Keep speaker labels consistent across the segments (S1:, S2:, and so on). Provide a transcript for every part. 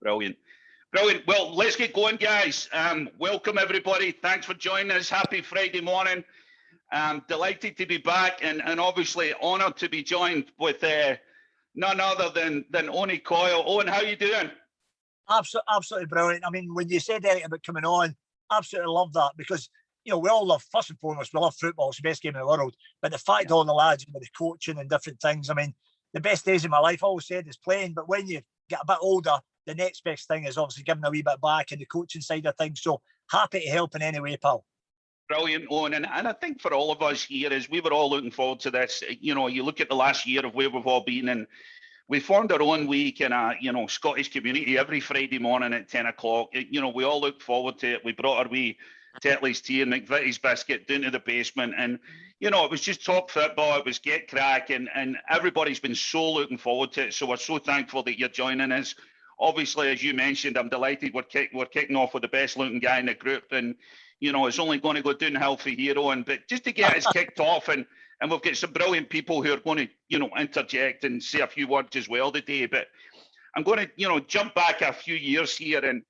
S1: Brilliant. Brilliant. Well, let's get going, guys. Welcome, everybody. Thanks for joining us. Happy Friday morning. Delighted to be back and obviously honoured to be joined with none other than Owen Coyle. Owen, how you doing?
S2: Absolutely brilliant. I mean, when you said anything about coming on, absolutely love that because, you know, we all love, first and foremost, we love football. It's the best game in the world. But the fact all the lads, with the coaching and different things, I mean, the best days of my life, I always said, is playing. But when you get a bit older, the next best thing is obviously giving a wee bit back and the coaching side of things. So happy to help in any way, pal.
S1: Brilliant, Owen. And I think for all of us here, as we were all looking forward to this, you know, you look at the last year of where we've all been, and we formed our own week in a, you know, Scottish community every Friday morning at 10 o'clock. You know, we all look forward to it. We brought our wee Tetley's tea and McVitie's biscuit down to the basement. And, you know, it was just top football. It was get crack. And everybody's been so looking forward to it. So we're so thankful that you're joining us. Obviously, as you mentioned, I'm delighted we're kicking off with the best looking guy in the group. And, you know, it's only going to go downhill for Hero. But just to get us kicked off, and we've got some brilliant people who are going to, you know, interject and say a few words as well today. But I'm going to, you know, jump back a few years here. And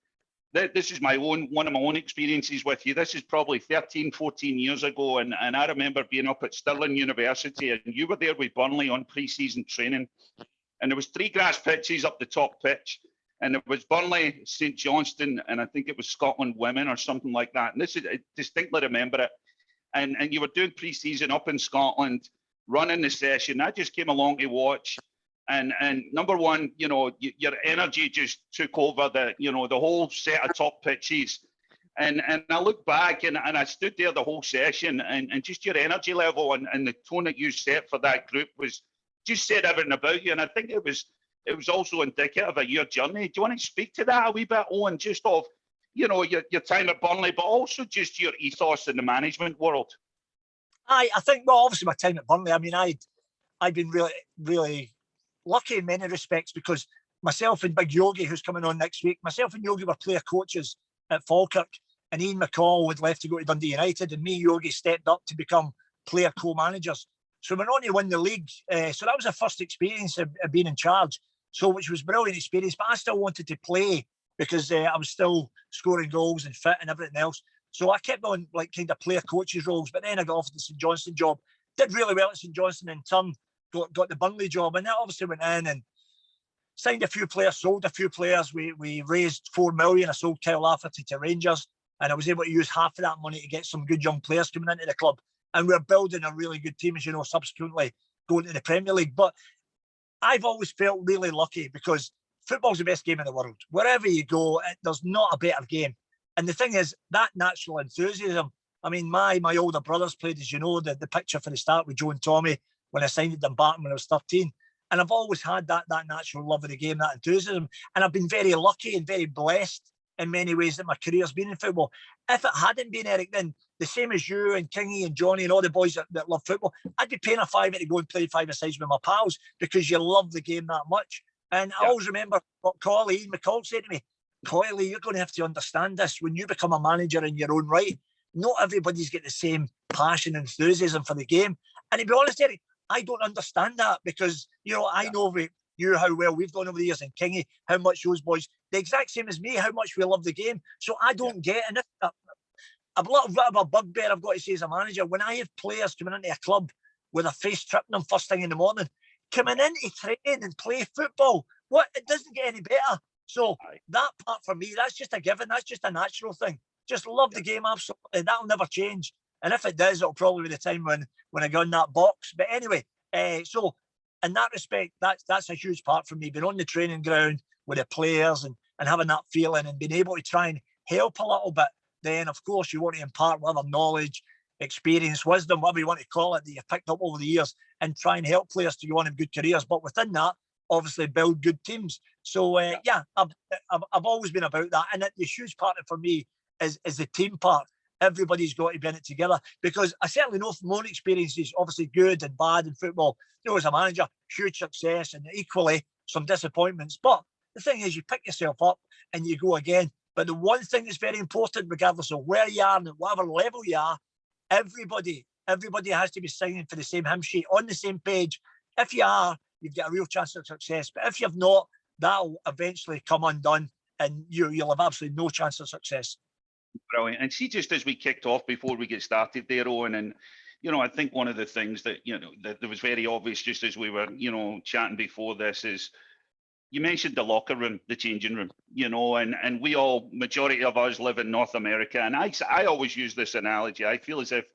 S1: this is one of my own experiences with you. This is probably 13, 14 years ago. And I remember being up at Stirling University, and you were there with Burnley on pre-season training. And there was 3 grass pitches up the top pitch. And it was Burnley, St Johnstone, and I think it was Scotland Women or something like that. And this is, I distinctly remember it. And you were doing pre-season up in Scotland, running the session. I just came along to watch. And number one, you know, your energy just took over the whole set of top pitches. And I look back and I stood there the whole session, and just your energy level and the tone that you set for that group was just said everything about you. And I think it was also indicative of your journey. Do you want to speak to that a wee bit, Owen, just of, you know, your time at Burnley, but also just your ethos in the management world?
S2: I think, well, obviously my time at Burnley, I mean, I've been really, really lucky in many respects because myself and Big Yogi, who's coming on next week, myself and Yogi were player coaches at Falkirk, and Ian McCall had left to go to Dundee United, and me, Yogi, stepped up to become player co-managers. So we went on to win the league. So that was the first experience of being in charge. So, which was a brilliant experience, but I still wanted to play because I was still scoring goals and fit and everything else. So I kept on like kind of player coaches roles, but then I got offered the St Johnstone job. Did really well at St Johnstone, in turn got the Burnley job, and that obviously went in and signed a few players, sold a few players. We raised 4 million. I sold Kyle Lafferty to Rangers, and I was able to use half of that money to get some good young players coming into the club. And we're building a really good team, as you know, subsequently going to the Premier League. But I've always felt really lucky because football's the best game in the world. Wherever you go, there's not a better game. And the thing is, that natural enthusiasm. I mean, my older brothers played, as you know, the picture for the start with Joe and Tommy when I signed at Dumbarton when I was 13. And I've always had that natural love of the game, that enthusiasm. And I've been very lucky and very blessed in many ways that my career's been in football. If it hadn't been, Eric, then the same as you and Kingy and Johnny and all the boys that love football, I'd be paying a fiver to go and play 5-a-sides with my pals because you love the game that much. And I always remember what Ian McCall said to me, Coyle, you're going to have to understand this. When you become a manager in your own right, not everybody's got the same passion and enthusiasm for the game. And to be honest, Eric, I don't understand that because, you know, I know you how well we've done over the years, and Kingy, how much those boys, the exact same as me, how much we love the game. So I don't get it. A little bit of a bugbear I've got to say as a manager, when I have players coming into a club with a face tripping them first thing in the morning, coming in to train and play football, it doesn't get any better. So that part for me, that's just a given. That's just a natural thing. Just love the game, absolutely. That'll never change. And if it does, it'll probably be the time when I go in that box. But anyway, so in that respect, that's a huge part for me, being on the training ground with the players and having that feeling and being able to try and help a little bit. Then, of course, you want to impart whatever knowledge, experience, wisdom, whatever you want to call it, that you've picked up over the years and try and help players to go on in good careers. But within that, obviously build good teams. So, I've always been about that. And the huge part of it for me is the team part. Everybody's got to be in it together because I certainly know from my own experiences, obviously good and bad in football, you know, as a manager, huge success and equally some disappointments. But the thing is, you pick yourself up and you go again. But the one thing that's very important, regardless of where you are and whatever level you are, everybody has to be singing for the same hymn sheet, on the same page. If you are, you've got a real chance of success. But if you've not, that'll eventually come undone and you'll have absolutely no chance of success.
S1: Brilliant. And see, just as we kicked off before we get started there, Owen, and I think one of the things that that was very obvious just as we were chatting before this is you mentioned the locker room, the changing room, and we all, majority of us live in North America, and I always use this analogy. I feel as if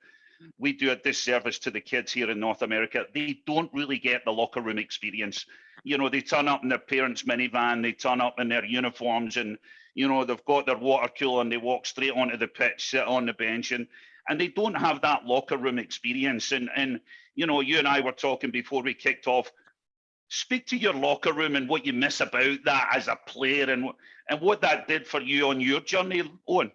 S1: we do a disservice to the kids here in North America. They don't really get the locker room experience. They turn up in their parents' minivan, they turn up in their uniforms, and they've got their water cooler and they walk straight onto the pitch, sit on the bench, and they don't have that locker room experience. And you and I were talking before we kicked off. Speak to your locker room and what you miss about that as a player, and what that did for you on your journey, Owen.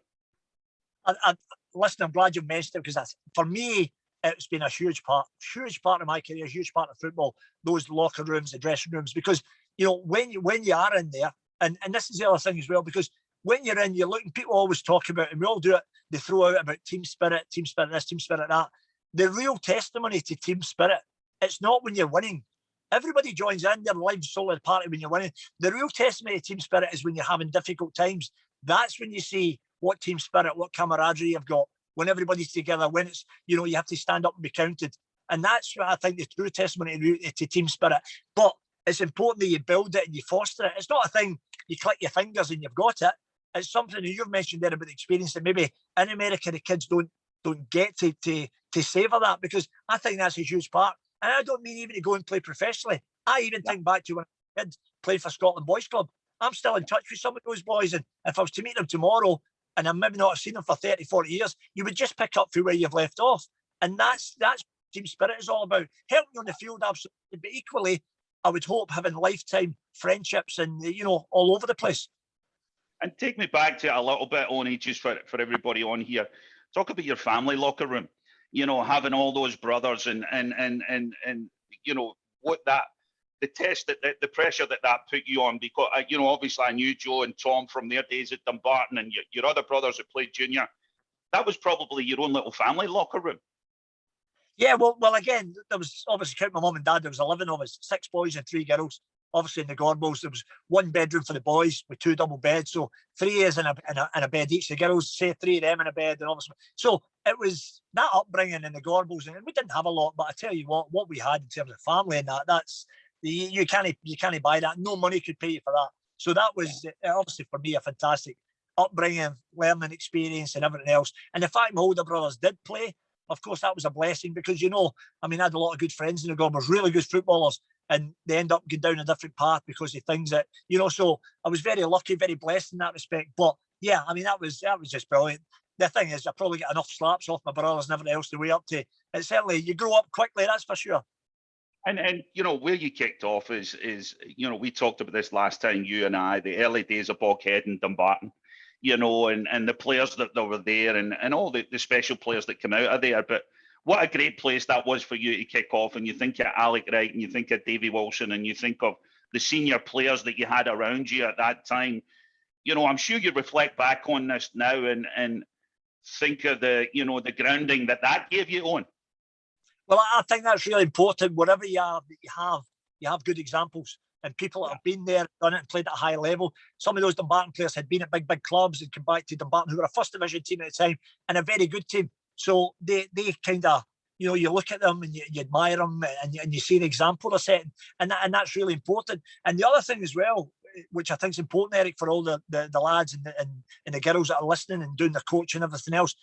S2: Listen, I'm glad you mentioned it, because for me, it's been a huge part of my career, a huge part of football, those locker rooms, the dressing rooms, because, when you are in there, and this is the other thing as well, because when you're in, you're looking, people always talk about, and we all do it, they throw out about team spirit this, team spirit that. The real testimony to team spirit, it's not when you're winning. Everybody joins in, their lives solely party when you're winning. The real testimony to team spirit is when you're having difficult times. That's when you see what team spirit, what camaraderie you've got, when everybody's together, when it's, you have to stand up and be counted. And that's what I think the true testimony to team spirit. But it's important that you build it and you foster it. It's not a thing you click your fingers and you've got it. It's something that you've mentioned there about the experience that maybe in America the kids don't get to savour that, because I think that's a huge part. And I don't mean even to go and play professionally. I even think back to when I did play for Scotland Boys Club. I'm still in touch with some of those boys, and if I was to meet them tomorrow and I maybe not have seen them for 30, 40 years, you would just pick up from where you've left off. And that's what team spirit is all about. Helping you on the field, absolutely, but equally, I would hope having lifetime friendships and, all over the place.
S1: And take me back to it a little bit, Oni, just for everybody on here. Talk about your family locker room, having all those brothers and what that, the test that the pressure that put you on, because obviously I knew Joe and Tom from their days at Dumbarton, and your other brothers that played junior. That was probably your own little family locker room.
S2: Yeah, well, again, there was obviously, count my mum and dad, there was 11 of us, 6 boys and 3 girls. Obviously in the Gorbals, there was 1 bedroom for the boys with 2 double beds, so 3 is in a bed each. The girls, say 3 of them in a bed, and obviously, so it was that upbringing in the Gorbals, and we didn't have a lot, but I tell you what we had in terms of family and that's you can't buy that. No money could pay you for that. So that was obviously for me a fantastic upbringing, learning experience, and everything else. And the fact my older brothers did play, of course, that was a blessing, because I had a lot of good friends in the Gorbals, really good footballers, and they end up going down a different path because of things that, so I was very lucky, very blessed in that respect. But yeah, that was just brilliant. The thing is, I probably get enough slaps off my brothers and everything else the way up to it. Certainly, you grow up quickly, that's for sure.
S1: And where you kicked off is we talked about this last time, you and I, the early days of Boghead and Dumbarton, and the players that were there, and all the special players that come out of there. But what a great place that was for you to kick off. And you think of Alec Wright, and you think of Davy Wilson, and you think of the senior players that you had around you at that time. I'm sure you reflect back on this now and think of the grounding that gave you, Owen.
S2: Well, I think that's really important. Whatever you have good examples and people that have been there, done it, and played at a high level. Some of those Dumbarton players had been at big clubs and come back to Dumbarton, who were a first division team at the time and a very good team. So they kind of, you look at them and you admire them, and you see the example they're setting, and that's really important. And the other thing as well, which I think is important, Eric, for all the lads and the girls that are listening and doing the coach and everything else,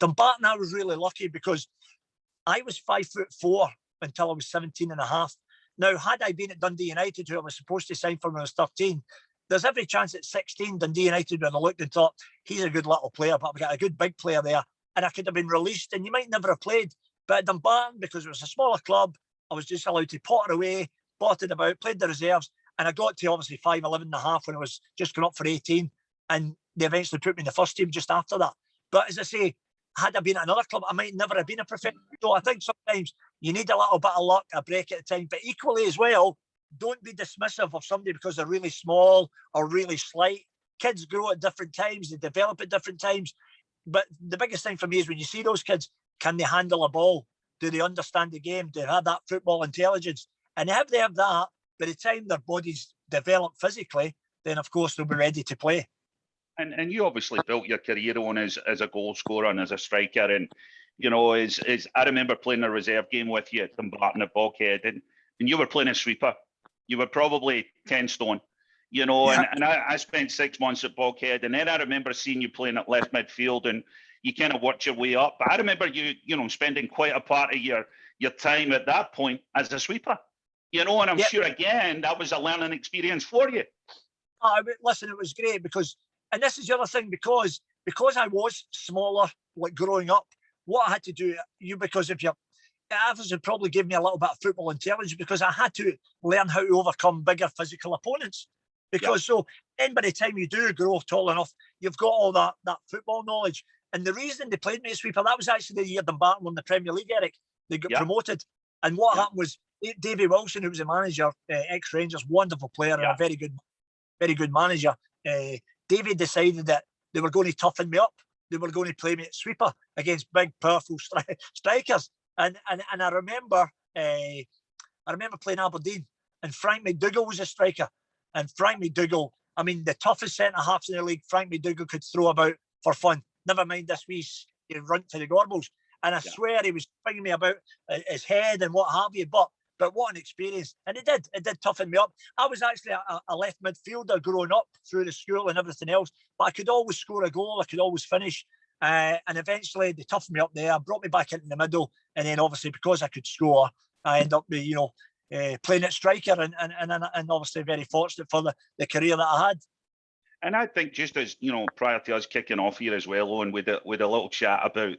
S2: Dumbarton, I was really lucky because I was 5'4" until I was 17 and a half. Now, had I been at Dundee United, who I was supposed to sign for when I was 13, there's every chance at 16, Dundee United would have looked and thought, he's a good little player, but we've got a good big player there, and I could have been released, and you might never have played. But at Dumbarton, because it was a smaller club, I was just allowed to potter away, potted about, played the reserves, and I got to obviously 5'11" and a half when I was just going up for 18, and they eventually put me in the first team just after that. But as I say, had I been at another club, I might never have been a professional. So I think sometimes you need a little bit of luck, a break at a time. But equally as well, don't be dismissive of somebody because they're really small or really slight. Kids grow at different times, they develop at different times. But the biggest thing for me is when you see those kids, can they handle a ball? Do they understand the game? Do they have that football intelligence? And if they have that, by the time their bodies develop physically, then of course they'll be ready to play.
S1: And you obviously built your career on as a goal scorer and as a striker. And, you know, as I remember playing a reserve game with you at Dumbarton at Bulkhead, and you were playing a sweeper. You were probably 10 stone, you know,
S2: Yeah.
S1: and I spent 6 months at Bulkhead, and then I remember seeing you playing at left midfield, and you kind of worked your way up. But I remember you know, spending quite a part of your time at that point as a sweeper, you know, and I'm
S2: Yep.
S1: sure, again, that was a learning experience for you.
S2: Listen, it was great because, and this is the other thing, because I was smaller, like growing up, what I had to do, because if you're, others would probably give me a little bit of football intelligence, because I had to learn how to overcome bigger physical opponents. Because so then by the time you do grow tall enough, you've got all that football knowledge. And the reason they played me as sweeper, that was actually the year Dumbarton won the Premier League, Eric. They got promoted. And what happened was Davy Wilson, who was the manager, ex-Rangers, wonderful player and a very good manager. Davy decided that they were going to toughen me up. They were going to play me at sweeper against big, powerful strikers. And I remember playing Aberdeen, and Frank McDougall was a striker. And Frank McDougall, I mean, the toughest centre-halves in the league, Frank McDougall could throw about for fun. Never mind this wee runt for the Gorbals. And I swear he was thinking me about his head and what have you. But what an experience. And it did toughen me up. I was actually a left midfielder growing up through the school and everything else. But I could always score a goal. I could always finish. And eventually they toughened me up there, brought me back into the middle. And then obviously because I could score, I ended up, playing at striker and obviously very fortunate for the career that I had.
S1: And I think just as, you know, prior to us kicking off here as well, Owen, with a little chat about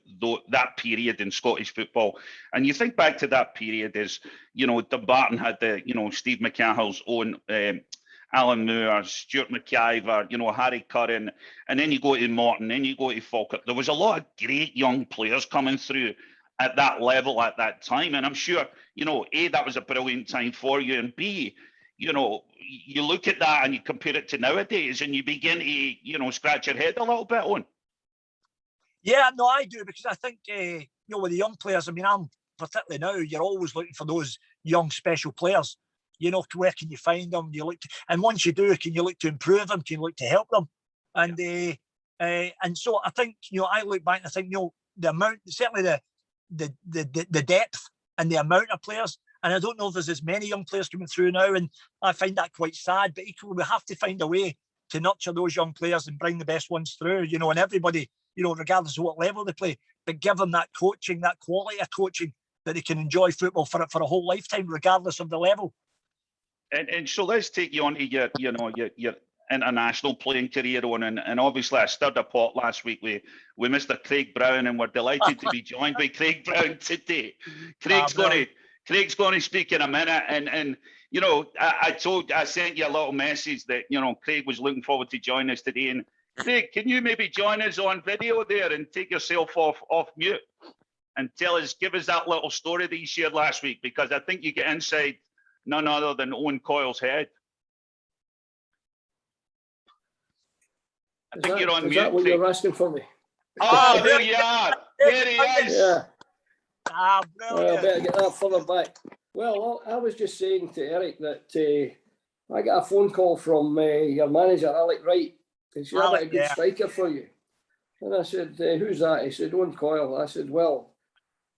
S1: that period in Scottish football. And you think back to that period as, you know, Dumbarton had Steve McCahill's own Alan Moore, Stuart McIver, you know, Harry Curran, and then you go to Morton, then you go to Falkirk. There was a lot of great young players coming through at that level at that time. And I'm sure, you know, A, that was a brilliant time for you, and B, you know, you look at that and you compare it to nowadays and you begin to, you know, scratch your head a little bit on.
S2: Yeah, no, I do, because I think, with the young players, I mean, I'm particularly now, you're always looking for those young special players. You know, where can you find them? And once you do, can you look to improve them? Can you look to help them? And so I think, you know, I look back and I think, you know, the amount, certainly the depth and the amount of players. And I don't know if there's as many young players coming through now, and I find that quite sad. But equally, we have to find a way to nurture those young players and bring the best ones through, you know, and everybody, you know, regardless of what level they play, but give them that coaching, that quality of coaching, that they can enjoy football for a whole lifetime, regardless of the level.
S1: And so let's take you on to your international playing career on, and obviously I stirred a pot last week with Mr. Craig Brown, and we're delighted to be joined by Craig Brown today. Craig's going to speak in a minute, and you know, I sent you a little message that, you know, Craig was looking forward to join us today. And Craig, can you maybe join us on video there and take yourself off mute and give us that little story that you shared last week, because I think you get inside none other than Owen Coyle's head. I think you're on mute.
S3: Is that what you're asking for me?
S1: Oh, there you are. There he is.
S3: Yeah.
S2: Brilliant.
S3: I better get that further back. Well, I was just saying to Eric that I got a phone call from your manager, Alec Wright. He said, "I've got a good striker for you." And I said, "Who's that?" He said, "Owen Coyle." I said, "Well,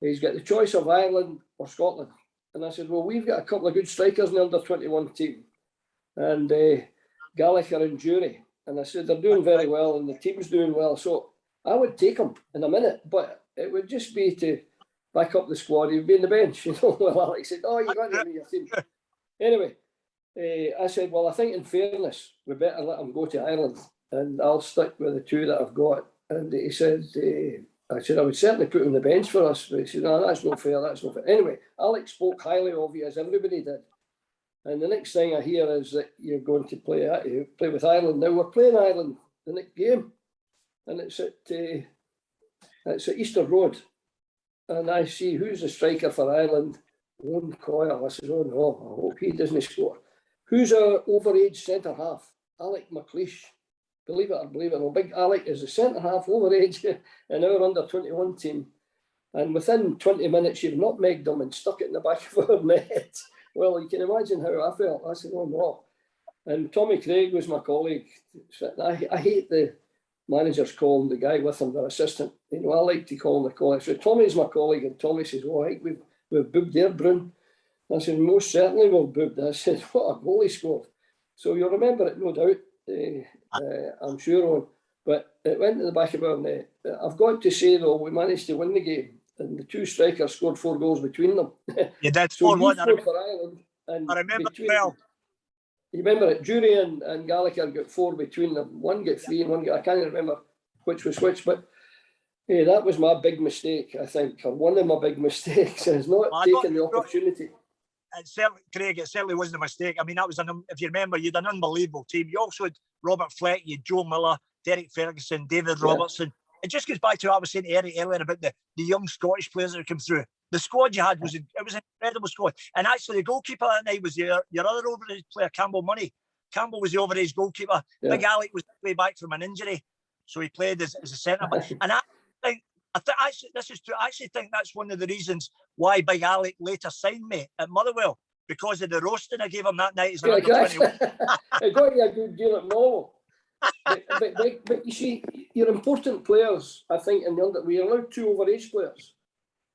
S3: he's got the choice of Ireland or Scotland." And I said, "Well, we've got a couple of good strikers in the under-21 team, and Gallagher and Jury." And I said, "They're doing very well and the team's doing well. So I would take them in a minute, but it would just be to back up the squad. He'd be in the bench." You know, well, Alex said, "Oh, you got to be your team." Anyway, I said, "Well, I think in fairness, we better let him go to Ireland and I'll stick with the two that I've got." And he said, I said, "I would certainly put him on the bench for us." But he said, "No, that's not fair, that's not fair." Anyway, Alex spoke highly of you, as everybody did. And the next thing I hear is that you're going to play with Ireland. Now, we're playing Ireland the next game, and it's at Easter Road. And I see, who's the striker for Ireland? Owen Coyle. I says, "Oh no, I hope he doesn't score." Who's our overage centre-half? Alec McLeish. Believe it or believe it, big Alec is the centre-half overage in our under-21 team. And within 20 minutes, you've nutmegged them and stuck it in the back of our net. Well, you can imagine how I felt. I said, "Oh no." And Tommy Craig was my colleague. I hate the managers calling the guy with him their assistant. You know, I like to call him the colleague. So Tommy's my colleague, and Tommy says, "Oh, I think we've boobed there, Brun." I said, "Most certainly we've boobed." I said, "What a goal he scored." So you'll remember it, no doubt. I'm sure on. But it went to the back of our net. I've got to say, though, we managed to win the game, and the two strikers scored 4 goals between them.
S2: You did.
S3: So you scored for Ireland. And
S2: I remember well.
S3: You remember it? Jury and Gallagher got 4 between them. One got 3 and one got, I can't remember which was which, but that was my big mistake, I think, or one of my big mistakes, is not taking the opportunity.
S2: Craig, it certainly wasn't a mistake. I mean, that was if you remember, you had an unbelievable team. You also had Robert Fleck, you had Joe Miller, Derek Ferguson, David Robertson. It just goes back to what I was saying to Eric earlier about the young Scottish players that come through. The squad you had was an incredible squad. And actually, the goalkeeper that night was your other overage player, Campbell Money. Campbell was the overage goalkeeper. Yeah. Big Alec was way back from an injury, so he played as a centre back. And I think this is true. I actually think that's one of the reasons why Big Alec later signed me at Motherwell, because of the roasting I gave him that night as an under 21.
S3: It got you a good deal at Motherwell. but you see, your important players, I think, in the under, we allowed 2 overage players.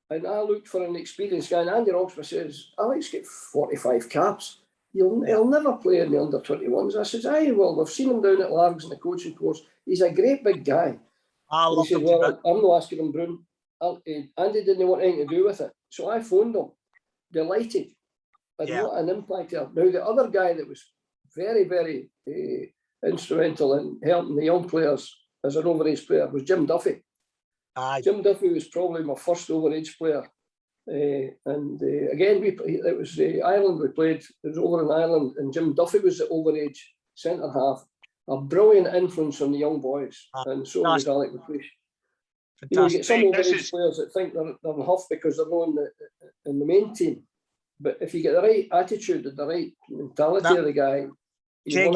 S3: And I looked for an experienced guy, and Andy Roxburgh says, "Alex get 45 caps. He'll never play in the under 21s. I says, "Aye, well, we've seen him down at Largs in the coaching course. He's a great big guy." He said, "Well, I'm not asking him, Brun." Andy didn't want anything to do with it. So I phoned him, delighted. And what an impact he had. Now, the other guy that was very, very instrumental in helping the young players as an overage player was Jim Duffy. Jim Duffy was probably my first overage player. Again, it was Ireland we played. It was over in Ireland, and Jim Duffy was the overage centre half. A brilliant influence on the young boys, and so was Alec McLeish. You know, you get some overage players that think they're in huff because they're not in the main team. But if you get the right attitude and the right mentality of the guy, you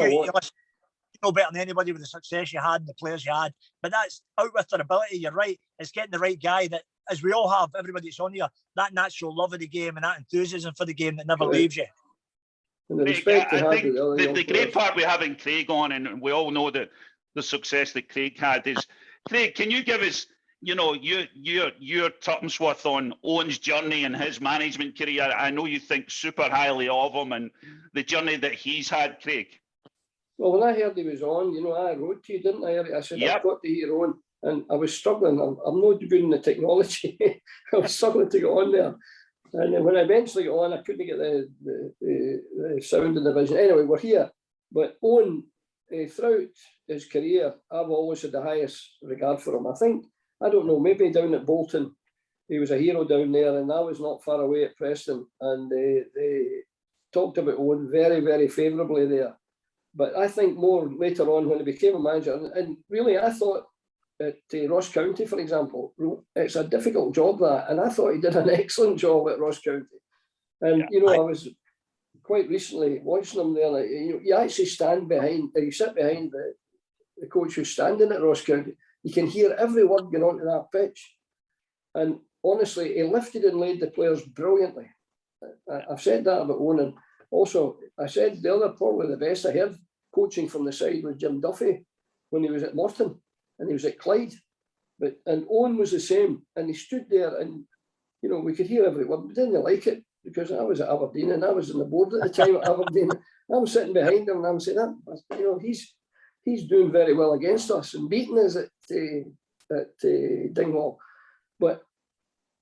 S2: know better than anybody with the success you had and the players you had. But that's out with their ability. You're right. It's getting the right guy that, as we all have, everybody that's on here, that natural love of the game and that enthusiasm for the game that never leaves you.
S3: And the respect
S1: I think the great part we having Craig on, and we all know that the success that Craig had is, Craig, can you give us, you know, your tuppence worth on Owen's journey and his management career? I know you think super highly of him and the journey that he's had, Craig.
S3: Well, when I heard he was on, you know, I wrote to you, didn't I? I said, I've got to hear Owen. And I was struggling. I'm not good in the technology. I was struggling to get on there. And then when I eventually got on, I couldn't get the sound and the vision. Anyway, we're here. But Owen, throughout his career, I've always had the highest regard for him. I don't know, maybe down at Bolton, he was a hero down there, and I was not far away at Preston. And they talked about Owen very, very favourably there. But I think more later on when he became a manager, and really I thought at Ross County, for example, it's a difficult job that, and I thought he did an excellent job at Ross County. And, you know, I was quite recently watching him there, you actually stand behind, you sit behind the coach who's standing at Ross County, you can hear every word going onto that pitch. And honestly, he lifted and laid the players brilliantly. I've said that about Owen. And also, I said the other, probably the best I heard coaching from the side was Jim Duffy when he was at Morton and he was at Clyde. And Owen was the same. And he stood there and, you know, we could hear every word. We didn't like it because I was at Aberdeen and I was on the board at the time at Aberdeen. I'm sitting behind him and I'm saying, you know, he's doing very well against us and beating us at Dingwall. But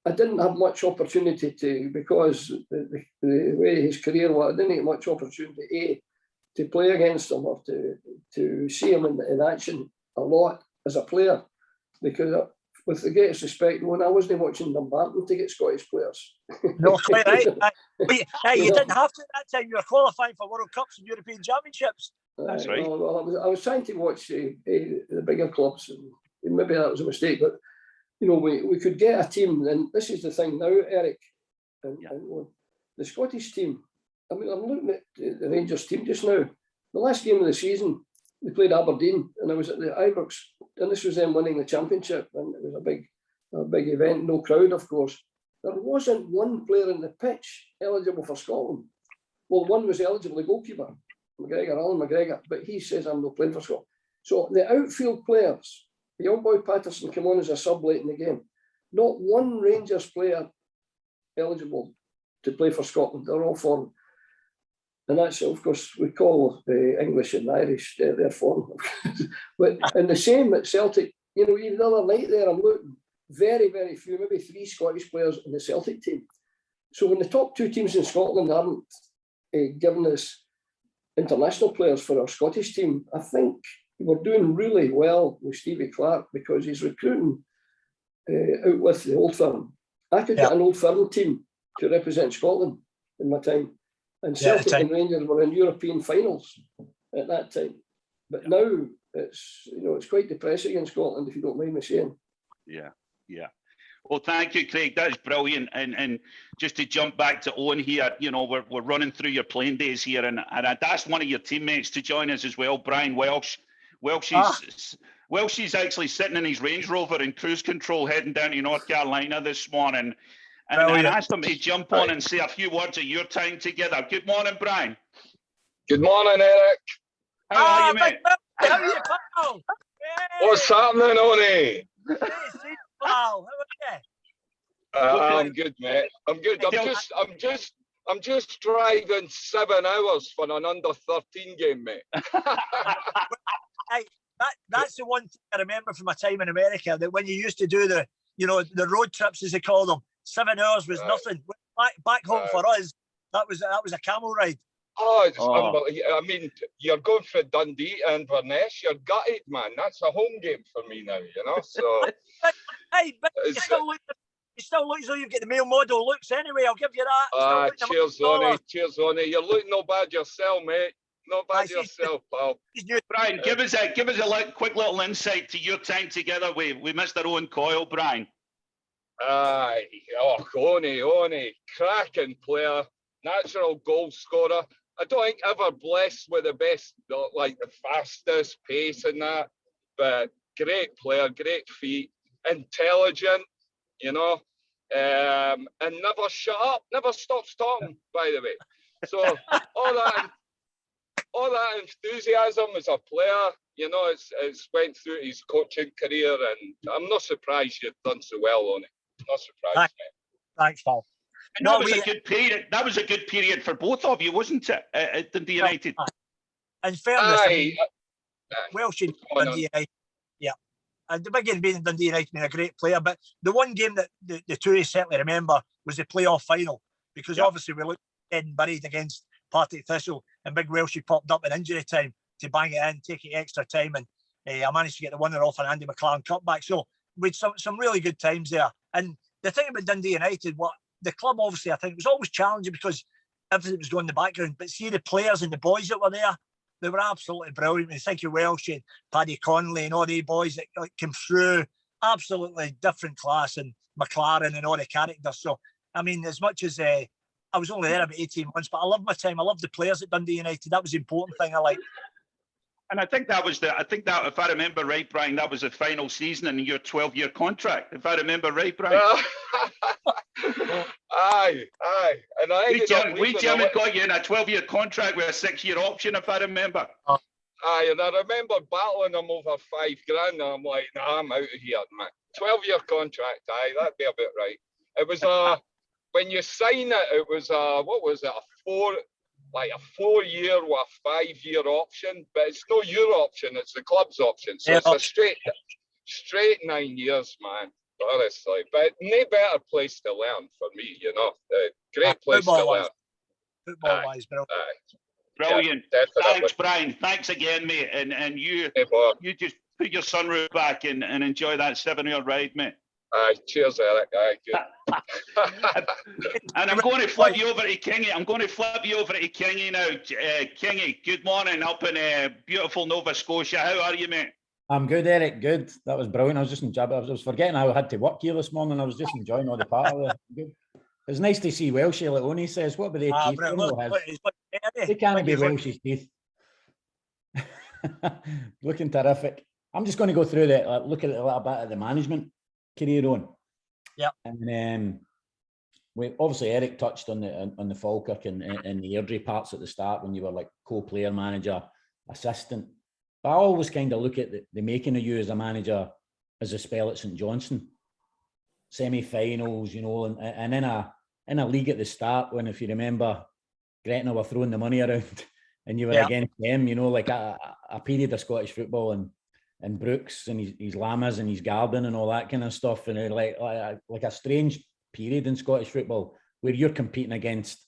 S3: I didn't have much opportunity to, because the way his career was, I didn't get much opportunity, to play against him or to see him in action a lot as a player. Because with the greatest respect, when I wasn't watching Dumbarton to get Scottish players.
S2: No, quite right. You didn't have to at that time. You were qualifying for World Cups and European Championships.
S1: That's right.
S3: Well, I was trying to watch the bigger clubs, and maybe that was a mistake, but you know, we could get a team, and this is the thing now, Eric, and the Scottish team. I mean, I'm looking at the Rangers team just now. The last game of the season, they played Aberdeen, and I was at the Ibrox, and this was them winning the championship, and it was a big event, no crowd, of course. There wasn't one player in the pitch eligible for Scotland. Well, one was eligible, the goalkeeper. Alan McGregor, but he says I'm not playing for Scotland. So the outfield players, the young boy Patterson came on as a sub late in the game. Not one Rangers player eligible to play for Scotland. They're all foreign. And that's, of course, we call English and Irish, they're foreign. But and the same at Celtic, you know, even the other night there, I'm looking, very, very few, maybe 3 Scottish players in the Celtic team. So when the top 2 teams in Scotland haven't given us international players for our Scottish team, I think we're doing really well with Stevie Clarke because he's recruiting out with the Old Firm. I could get an Old Firm team to represent Scotland in my time. And Celtic and Rangers were in European finals at that time. But now it's, you know, it's quite depressing in Scotland, if you don't mind me saying.
S1: Yeah. Well, thank you, Craig. That's brilliant. And just to jump back to Owen here, you know, we're running through your playing days here, and I'd asked one of your teammates to join us as well, Brian Welsh. Welsh's actually sitting in his Range Rover in cruise control heading down to North Carolina this morning. And I asked him to jump on and say a few words of your time together. Good morning, Brian.
S4: Good morning, Eric.
S1: How are you, mate?
S2: How are you, pal?
S4: What's happening, Oni?
S2: Pal, how are you?
S4: I'm good, mate. I'm good. I'm just driving 7 hours for an under-13 game, mate.
S2: Hey, that's the one thing I remember from my time in America, that when you used to do the road trips, as they call them, 7 hours was nothing. Back home for us, that was a camel ride.
S4: Oh, it's unbelievable. I mean, you're going for Dundee and Inverness, you're gutted, man. That's a home game for me now, you know. So,
S2: hey, but you still look as though you've got the male model looks anyway. I'll give you that.
S4: Cheers, Oni. Cheers, Oni. You're looking no bad yourself, mate. Not bad yourself, pal.
S1: Brian, give us a quick little insight to your time together with Mr. Owen Coyle, Brian. Oni, cracking player, natural goal scorer. I don't think ever blessed with the best, like the fastest pace and that, but great player, great feet, intelligent, you know, and never shut up, never stops talking, by the way. So all that enthusiasm as a player, you know, it's went through his coaching career, and I'm not surprised you've done so well on it. Not surprised, mate.
S2: Thanks, Paul.
S1: And that was a good period. That was a good period for both of you, wasn't it? At Dundee United.
S2: In fairness, Welsh in Dundee United, and the big being Dundee United being a great player. But the one game that the two of you certainly remember was the playoff final, because obviously we looked dead buried against Partick Thistle, and Big Welshie popped up in injury time to bang it in, take it extra time, and I managed to get the winner off an Andy McLaren cutback. So we had some really good times there. And the thing about Dundee United, what the club obviously I think was always challenging because everything was going in the background. But see the players and the boys that were there, they were absolutely brilliant. I think of Welsh and Paddy Connolly and all the boys that came through, absolutely different class, and McLaren and all the characters. So I mean, as much as I was only there about 18 months, but I loved my time. I loved the players at Dundee United. That was the important thing I liked.
S1: And I think that if I remember right, Brian, that was the final season in your 12-year contract. If I remember right, Brian.
S4: Aye. And
S1: we got you in a 12-year contract with a 6-year option, if I remember.
S4: Aye, and I remember battling him over $5,000, and I'm like, nah, I'm out of here, man. 12-year contract, aye, that'd be about right. It was when you sign it was what was it, a 4-year with a 5-year option, but it's no your option, it's the club's option. So it's a straight 9 years, man. Honestly, but no better place to learn for me, you know. Great place to learn.
S2: Football-wise,
S1: brilliant.
S4: Yeah,
S1: thanks, Brian. Thanks again, mate. And you just put your sunroof back and enjoy that 7-hour ride, mate.
S4: Aye, cheers, Eric. Aye, good.
S1: And I'm going to flip you over to Kingy now. Kingy, good morning up in beautiful Nova Scotia. How are you, mate?
S5: I'm good, Eric. Good. That was brilliant. I was just enjoying. I was forgetting how I had to work here this morning. I was just enjoying all the part of it. It's nice to see Welshie, like Oni says. What about the teeth? They can't be Welshie's teeth. Looking terrific. I'm just going to go through look at it a little bit at the management career on.
S2: Yeah.
S5: And obviously Eric touched on the Falkirk and the Airdrie parts at the start when you were like co-player, manager, assistant. But I always kind of look at the making of you as a manager as a spell at St Johnstone, semi-finals, you know, and in a league at the start when, if you remember, Gretna were throwing the money around and you were against them, you know, like a period of Scottish football and Brooks and his Lamas and his Garden and all that kind of stuff, and like a strange period in Scottish football where you're competing against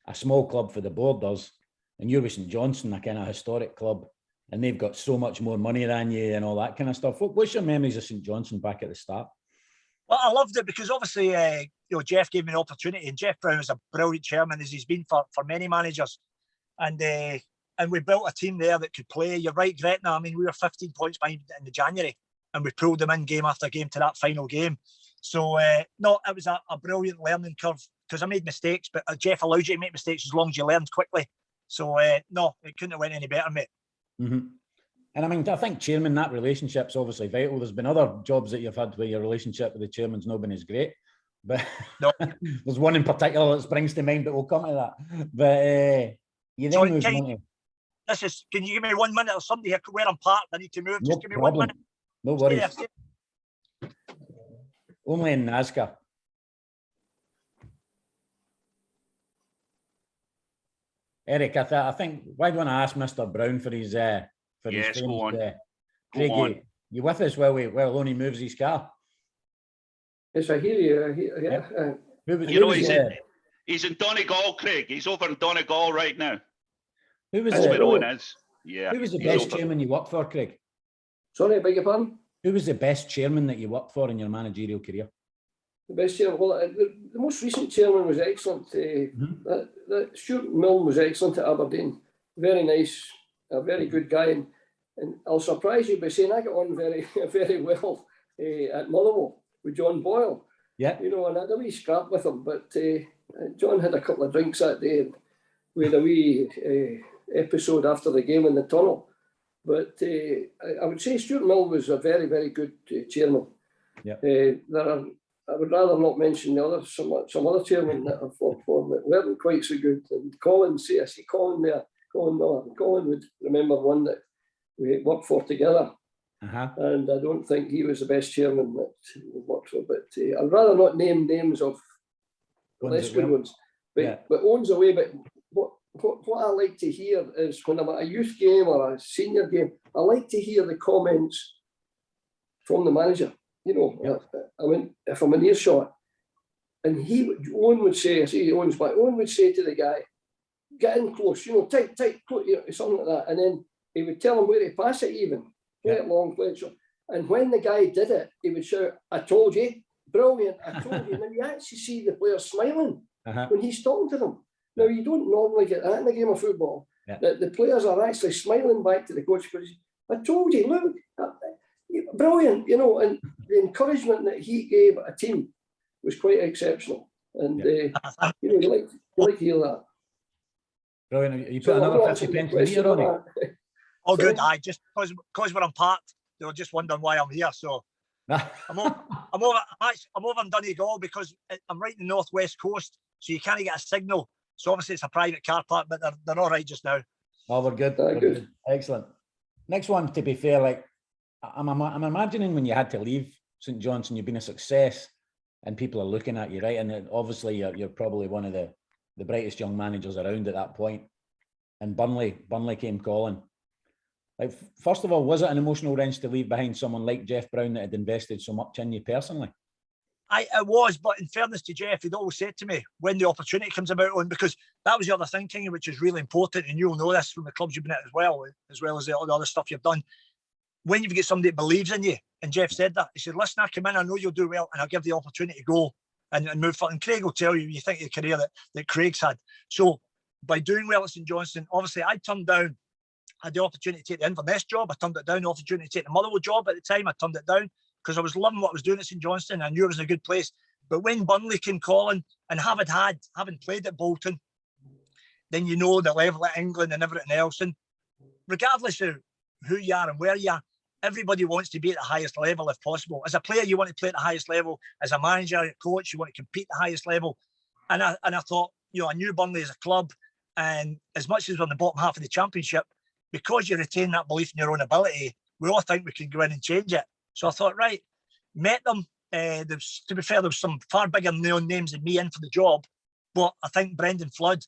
S5: a small club for the Borders and you're with St Johnstone, a kind of historic club, and they've got so much more money than you and all that kind of stuff. What's your memories of St Johnstone back at the start?
S2: Well, I loved it because obviously, you know, Jeff gave me an opportunity, and Jeff Brown is a brilliant chairman, as he's been for many managers, and we built a team there that could play. You're right, Gretna. I mean, we were 15 points behind in the January, and we pulled them in game after game to that final game. So, no, it was a brilliant learning curve because I made mistakes, but Jeff allows you to make mistakes as long as you learn quickly. So, no, it couldn't have went any better, mate.
S5: Mm-hmm. And I mean, I think chairman, that relationship's obviously vital. There's been other jobs that you've had where your relationship with the chairman's not been as great, but no. There's one in particular that springs to mind, but we'll come to that. But you then moved on.
S2: Can you give me 1 minute or somebody here where I'm parked? I need to move. Just give me 1 minute.
S5: No worries. Only in NASCA. Eric, I think, why don't I ask Mr. Brown for his
S1: yes, go on.
S5: Craig, you with us while Lonnie moves his car?
S3: Yes, I hear you.
S1: You know, he's in Donegal, Craig. He's over in Donegal right now.
S5: Who was
S1: That's where Owen is. Yeah.
S5: Who was the best chairman you worked for, Craig?
S3: Sorry, I beg your pardon?
S5: Who was the best chairman that you worked for in your managerial career?
S3: The best chairman? Well, the most recent chairman was excellent. Stuart Milne was excellent at Aberdeen. Very nice, a very good guy. And I'll surprise you by saying I got on very, very well at Motherwell with John Boyle.
S5: Yeah.
S3: You know, and I had a wee scrap with him, but John had a couple of drinks that day and we had a wee episode after the game in the tunnel. But I would say Stuart Mill was a very, very good chairman.
S5: Yeah.
S3: I would rather not mention the other some other chairman that I've fought for that weren't quite so good. And Colin, I see Colin there. Colin would remember one that we worked for together. And I don't think he was the best chairman that we worked for. But I'd rather not name names of less good ones. But Owen's away. But what I like to hear is when I'm at a youth game or a senior game, I like to hear the comments from the manager. You know, I mean, if I'm in earshot, and Owen would say, I see Owen's back, Owen would say to the guy, get in close, you know, tight, close, you know, something like that. And then he would tell him where to pass it even, play it long, play it short. And when the guy did it, he would shout, I told you, brilliant, I told you. And then you actually see the players smiling when he's talking to them. Now, you don't normally get that in a game of football. The players are actually smiling back to the coach because I told you, look, brilliant, you know, and the encouragement that he gave a team was quite exceptional. And, you know, you like to hear that.
S5: Brilliant. You put another 50 pence a year on it.
S2: Oh, good. Just because we're unpacked, they were just wondering why I'm here. So I'm over in Donegal because I'm right in the northwest coast, so you can't get a signal. So obviously it's a private car park, but they're all right just now.
S5: Oh, we're good. We're good. Excellent. Next one, to be fair, like I'm imagining when you had to leave St Johnstone, you've been a success, and people are looking at you, right? And obviously you're probably one of the brightest young managers around at that point. And Burnley came calling. Like, first of all, was it an emotional wrench to leave behind someone like Jeff Brown that had invested so much in you personally?
S2: It was, but in fairness to Jeff, he'd always said to me, when the opportunity comes about, on, because that was the other thing, Kingy, which is really important, and you'll know this from the clubs you've been at as well as all the other stuff you've done. When you've got somebody that believes in you, and Jeff said that, he said, listen, I come in, I know you'll do well, and I'll give the opportunity to go and move forward. And Craig will tell you think of the career that Craig's had. So by doing well at St Johnstone, obviously I had the opportunity to take the Inverness job. I turned it down. The opportunity to take the Motherwell job at the time, I turned it down because I was loving what I was doing at St Johnstone. I knew it was a good place. But when Burnley came calling, and having played at Bolton, then you know the level at England and everything else. And regardless of who you are and where you are, everybody wants to be at the highest level if possible. As a player, you want to play at the highest level. As a manager, a coach, you want to compete at the highest level. And I thought, you know, I knew Burnley as a club, and as much as we're in the bottom half of the championship, because you retain that belief in your own ability, we all think we can go in and change it. So I thought, right, met them. To be fair, there was some far bigger known names than me in for the job, but I think Brendan Flood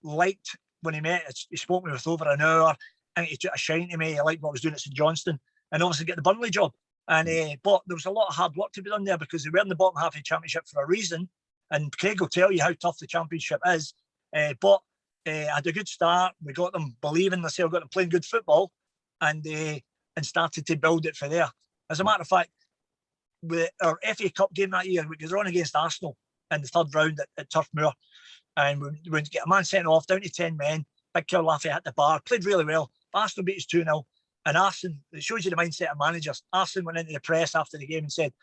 S2: liked when he met. He spoke to me for over an hour. I think he took a shine to me. He liked what I was doing at St Johnstone, and obviously get the Burnley job. And but there was a lot of hard work to be done there because they were in the bottom half of the championship for a reason. And Craig will tell you how tough the championship is. But I had a good start. We got them believing themselves, got them playing good football, and started to build it for there. As a matter of fact, with our FA Cup game that year, we were on against Arsenal in the third round at Turf Moor, and we get a man sent off down to 10 men. Big Kill Laffy at the bar, played really well. Arsenal beat us 2-0. And Arsene, it shows you the mindset of managers. Arsene went into the press after the game and said,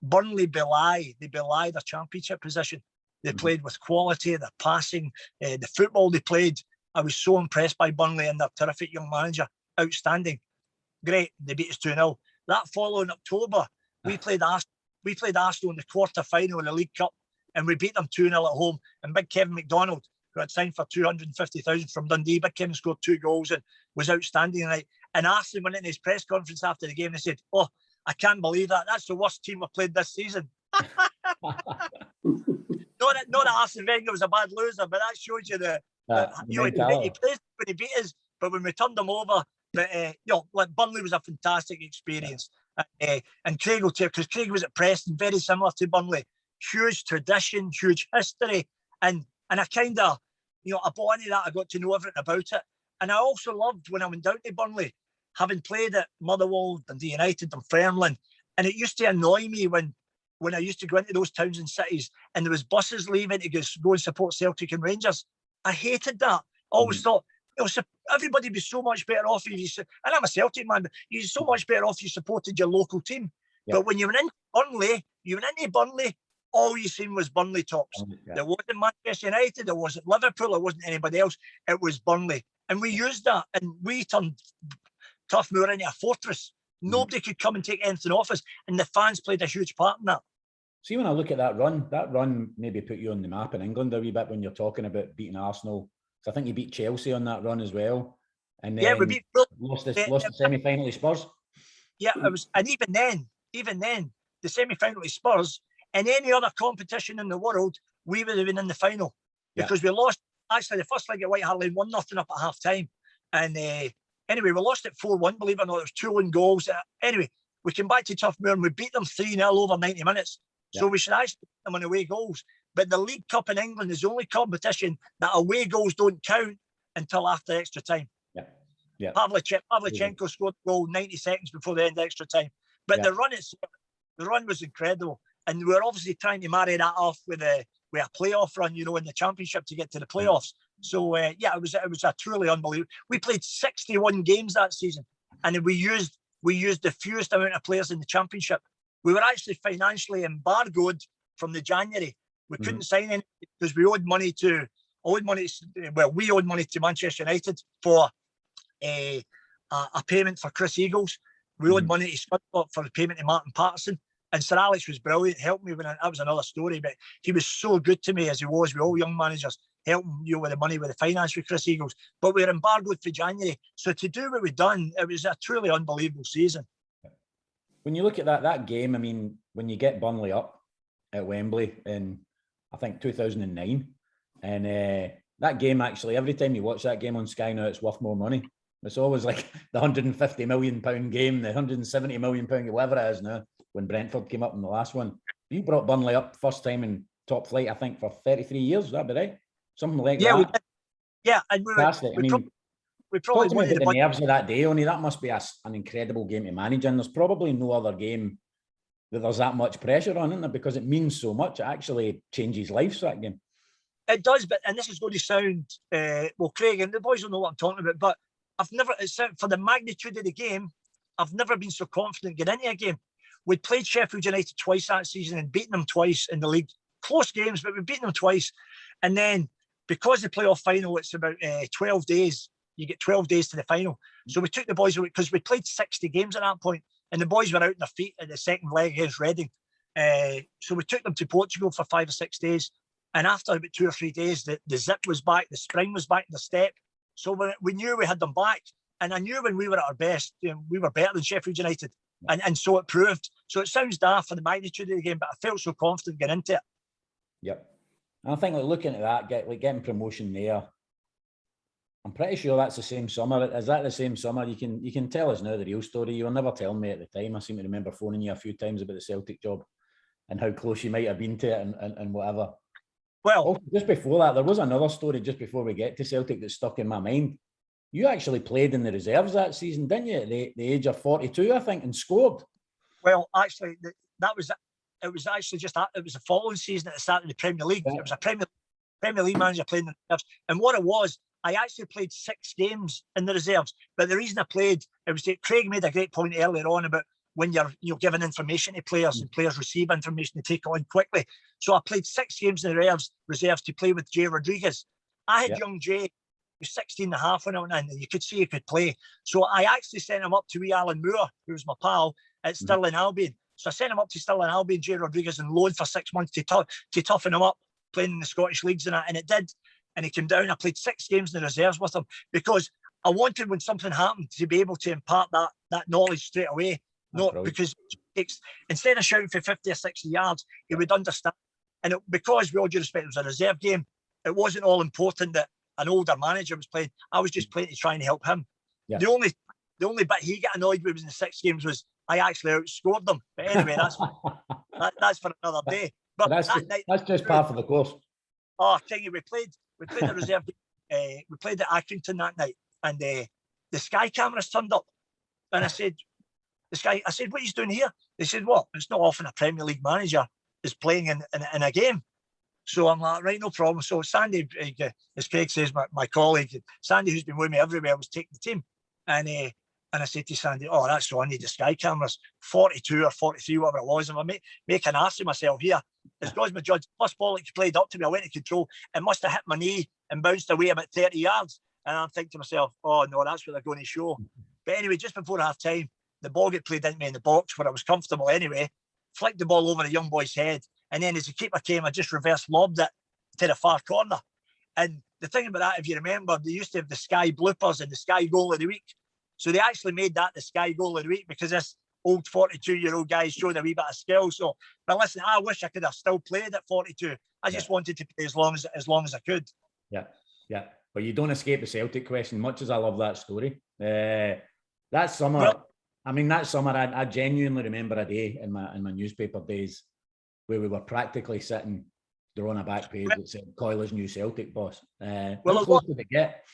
S2: Burnley belie their championship position. They played with quality, their passing, the football they played. I was so impressed by Burnley and their terrific young manager. Outstanding. Great. They beat us 2-0. That following October, we played Arsenal in the quarter-final in the League Cup, and we beat them 2-0 at home. And big Kevin McDonald, who had signed for 250,000 from Dundee, big Kevin scored 2 goals and was outstanding. And Arsene went in his press conference after the game and said, "Oh, I can't believe that. That's the worst team we've played this season." Not that Arsene Wenger was a bad loser, but that shows you he plays when he beat us, but when we turned them over, Burnley was a fantastic experience. And Craig will tell, because Craig was at Preston, very similar to Burnley, huge tradition, huge history, and I kind of, I bought into that. I got to know everything about it, and I also loved when I went down to Burnley, having played at Motherwell, Dundee United, Dunfermline, and it used to annoy me when I used to go into those towns and cities and there was buses leaving to go and support Celtic and Rangers. I hated that. I always thought, everybody would be so much better off if you, and I'm a Celtic man, but you're so much better off if you supported your local team. Yep. But when you went into Burnley, all you seen was Burnley tops. Yeah. There wasn't Manchester United, there wasn't Liverpool, there wasn't anybody else. It was Burnley. And we used that, and we turned Turf Moor into a fortress. Nobody could come and take anything off us, and the fans played a huge part in that.
S5: See, when I look at that run maybe put you on the map in England a wee bit when you're talking about beating Arsenal. So I think you beat Chelsea on that run as well. And then
S2: we beat
S5: lost the semi-final to Spurs.
S2: Yeah, it was, and even then, the semi-final to Spurs, in any other competition in the world, we would have been in the final because we lost. Actually, the first leg at White Hart Lane, 1-0 up at half time, and anyway, we lost it 4-1. Believe it or not, it was 2 own goals. Anyway, we came back to Turf Moor and we beat them 3-0 over 90 minutes. So we should actually beat them on away goals. But the League Cup in England is the only competition that away goals don't count until after extra time.
S5: Yeah.
S2: Pavlyuchenko scored the goal 90 seconds before the end of extra time. But the run was incredible. And we were obviously trying to marry that off with a playoff run, in the championship to get to the playoffs. So it was a truly unbelievable. We played 61 games that season, and we used the fewest amount of players in the championship. We were actually financially embargoed from the January. We couldn't sign any because we owed money to Manchester United for a payment for Chris Eagles. We owed money to Scot for the payment to Martin Patterson. And Sir Alex was brilliant, helped me that was another story, but he was so good to me as he was with all young managers, helping you with the money, with the finance with Chris Eagles. But we were embargoed for January. So to do what we've done, it was a truly unbelievable season.
S5: When you look at that game, I mean, when you get Burnley up at Wembley in, I think, 2009, and that game, actually, every time you watch that game on Sky now, it's worth more money. It's always like the £150 million game, the £170 million, whatever it is now, when Brentford came up in the last one. You brought Burnley up first time in top flight, I think, for 33 years. Would that be right? Something like that.
S2: We did. Yeah, and we probably
S5: talk about the nerves of that day, only that must be an incredible game to manage, and there's probably no other game that there's that much pressure on, isn't there? Because it means so much. It actually changes lives, that game.
S2: It does, and this is going to sound, Craig and the boys don't know what I'm talking about, but I've never, for the magnitude of the game, I've never been so confident getting into a game. We'd played Sheffield United twice that season and beaten them twice in the league. Close games, but we've beaten them twice. And then, because the playoff final, it's about 12 days. You get 12 days to the final. So we took the boys, because we played 60 games at that point, and the boys were out on their feet at the second leg against Reading. So we took them to Portugal for 5 or 6 days. And after about 2 or 3 days, the zip was back, the spring was back in the step. So we knew we had them back. And I knew when we were at our best, we were better than Sheffield United. And so it proved. So it sounds daft for the magnitude of the game, but I felt so confident getting into it.
S5: Yep. And I think looking at that, getting promotion there, I'm pretty sure that's the same summer. Is that the same summer? You can tell us now the real story. You were never telling me at the time. I seem to remember phoning you a few times about the Celtic job and how close you might have been to it and whatever. Well, also, just before that, there was another story just before we get to Celtic that stuck in my mind. You actually played in the reserves that season, didn't you? At the age of 42, I think, and scored.
S2: Well, actually, it was actually just that. It was the following season at the start of the Premier League. Yeah. It was a Premier League manager playing in the reserves. And what it was, I actually played 6 games in the reserves. But the reason I played, it was that Craig made a great point earlier on about when you're giving information to players and players receive information to take on quickly. So I played 6 games in the reserves to play with Jay Rodriguez. I had young Jay, he was 16 and a half when I went in, and you could see he could play. So I actually sent him up to wee Alan Moore, who was my pal, at Stirling Albion. So I sent him up to Stirling Albion, Jay Rodriguez, and loaned for 6 months to toughen him up, playing in the Scottish leagues and that, and it did. And he came down. I played 6 games in the reserves with him because I wanted, when something happened, to be able to impart that knowledge straight away. Because instead of shouting for 50 or 60 yards, he would understand. And because, with all due respect, it was a reserve game, it wasn't all important that an older manager was playing. I was just playing to try and help him. Yeah. The only bit he got annoyed with in the 6 games was I actually outscored them. But anyway, that's for another day. But
S5: that's just par for the course.
S2: Oh, I tell you, we played the reserve game. We played at Accrington that night, and the Sky cameras turned up, and I said, what are you doing here? They said, what? It's not often a Premier League manager is playing in a game. So I'm like, right, no problem. So Sandy, as Craig says, my colleague, Sandy, who's been with me everywhere, was taking the team. And I said to Sandy, oh, that's so I need the Sky cameras, 42 or 43, whatever it was. If I make an ass of myself here, as God's my judge, first ball that played up to me, I went to control, it must have hit my knee and bounced away about 30 yards. And I'm thinking to myself, oh, no, that's what they're going to show. But anyway, just before half time, the ball get played into me in the box where I was comfortable anyway, flicked the ball over the young boy's head. And then as the keeper came, I just reverse lobbed it to the far corner. And the thing about that, if you remember, they used to have the Sky bloopers and the Sky goal of the week. So they actually made that the Sky goal of the week because this old 42-year-old guy showed a wee bit of skill. So, but listen, I wish I could have still played at 42. I just wanted to play as long as I could.
S5: Yeah. But you don't escape the Celtic question, much as I love that story. That summer, I genuinely remember a day in my newspaper days where we were practically sitting there on a back page that said Coyle's new Celtic boss. How close did it get?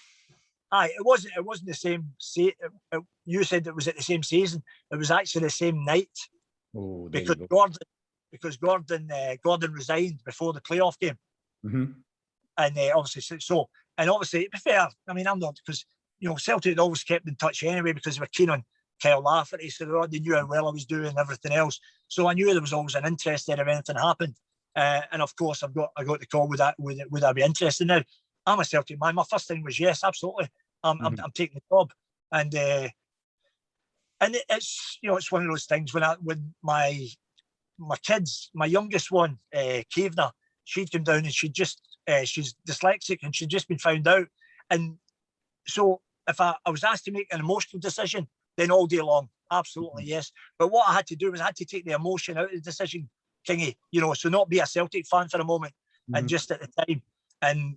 S2: It wasn't the same. You said it was at the same season. It was actually the same night.
S5: Oh,
S2: because Gordon resigned before the playoff game.
S5: Mm-hmm.
S2: And obviously, to be fair, I mean, I'm not, because Celtic had always kept in touch anyway because they were keen on Kyle Lafferty, so they knew how well I was doing and everything else. So I knew there was always an interest there if anything happened. And of course, I got the call would I be interested? Now, I'm a Celtic man. My first thing was yes, absolutely. I'm taking the job, and it's it's one of those things when my kids, my youngest one, Kavna, she'd come down and she's dyslexic and she'd just been found out, and so if I was asked to make an emotional decision, then all day long, absolutely yes. But what I had to do was I had to take the emotion out of the decision, Kingy. So not be a Celtic fan for a moment, and just at the time, and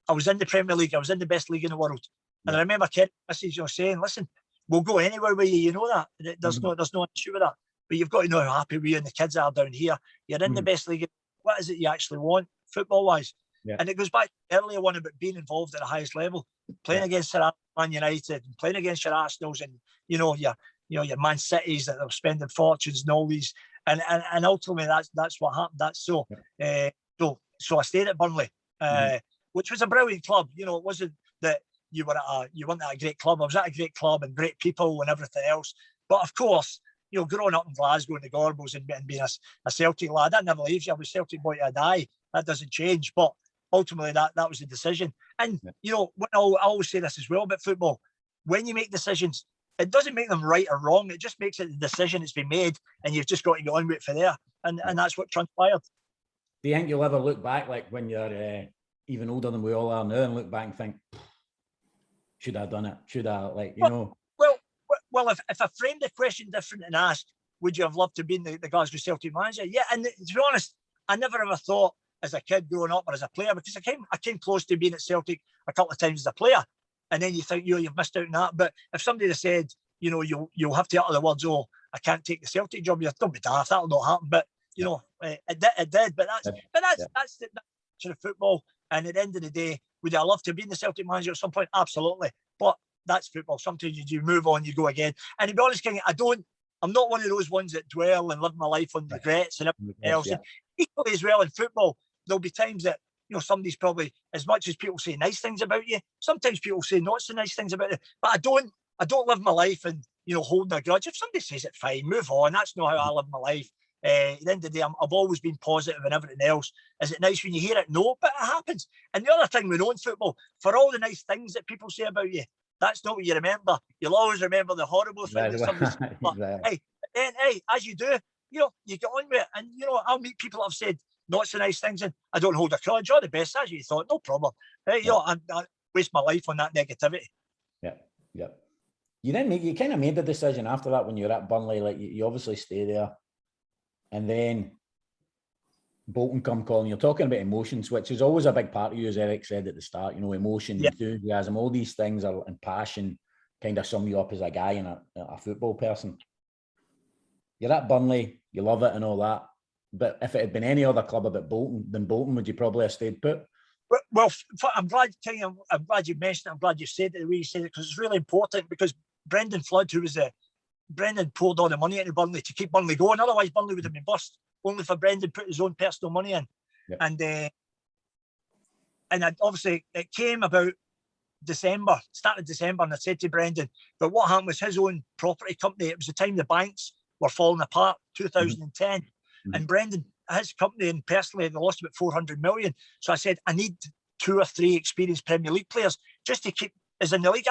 S2: I was in the Premier League. I was in the best league in the world. And I remember Ken saying, listen, we'll go anywhere with you. You know that. There's no issue with that. But you've got to know how happy we and the kids are down here. You're in the best league. What is it you actually want, football-wise? Yeah. And it goes back to the earlier one about being involved at the highest level, playing against Man United, and playing against your Arsenals, and your Man Cities that are spending fortunes and all these. And ultimately, that's what happened. That's so. So I stayed at Burnley. Which was a brilliant club. It wasn't that you weren't at a great club. I was at a great club and great people and everything else. But of course, growing up in Glasgow and the Gorbals and being a Celtic lad, that never leaves you. I was Celtic boy to I die. That doesn't change. But ultimately, that was the decision. And I always say this as well about football. When you make decisions, it doesn't make them right or wrong. It just makes it the decision that's been made, and you've just got to go on with it for there. And that's what transpired.
S5: Do you think you'll ever look back, like when you're even older than we all are now, and look back and think, should I have done it? Should I, like, you know?
S2: Well, if I framed the question different and asked, would you have loved to be the Glasgow Celtic manager? Yeah, and to be honest, I never ever thought as a kid growing up or as a player, because I came close to being at Celtic a couple of times as a player, and then you think, you've missed out on that. But if somebody had said, you'll have to utter the words, oh, I can't take the Celtic job, you don't be daft, that'll not happen. But it did. But that's the nature of football. And at the end of the day, would I love to be the Celtic manager at some point? Absolutely. But that's football. Sometimes you move on, you go again. And to be honest, King, I'm not one of those ones that dwell and live my life on regrets and everything else. And equally as well in football, there'll be times that, somebody's probably, as much as people say nice things about you, sometimes people say not so nice things about you. But I don't live my life and, holding a grudge. If somebody says it, fine, move on. That's not how I live my life. At the end of the day, I've always been positive and everything else. Is it nice when you hear it? No, but it happens. And the other thing we know in football, for all the nice things that people say about you, that's not what you remember. You'll always remember the horrible things that somebody said. But hey, as you do, you get on with it. And, I'll meet people that have said not so nice things, and I don't hold a grudge. All the best, as you thought, no problem. I waste my life on that negativity.
S5: Yeah. You kind of made the decision after that when you were at Burnley, like you obviously stay there. And then Bolton come calling. You're talking about emotions, which is always a big part of you, as Eric said at the start. Emotion, enthusiasm, all these things and passion kind of sum you up as a guy and a football person. You're at Burnley, you love it and all that. But if it had been any other club about Bolton, would you probably have stayed put?
S2: Well, I'm glad you mentioned it. I'm glad you said it the way you said it, because it's really important. Because Brendan Flood, Brendan poured all the money into Burnley to keep Burnley going. Otherwise, Burnley would have been bust. Only for Brendan put his own personal money in. Yep. And obviously it came about started December, and I said to Brendan, but what happened was his own property company, it was the time the banks were falling apart, 2010. And Brendan, his company and personally, they lost about 400 million. So I said, I need 2 or 3 experienced Premier League players just to keep us in the league.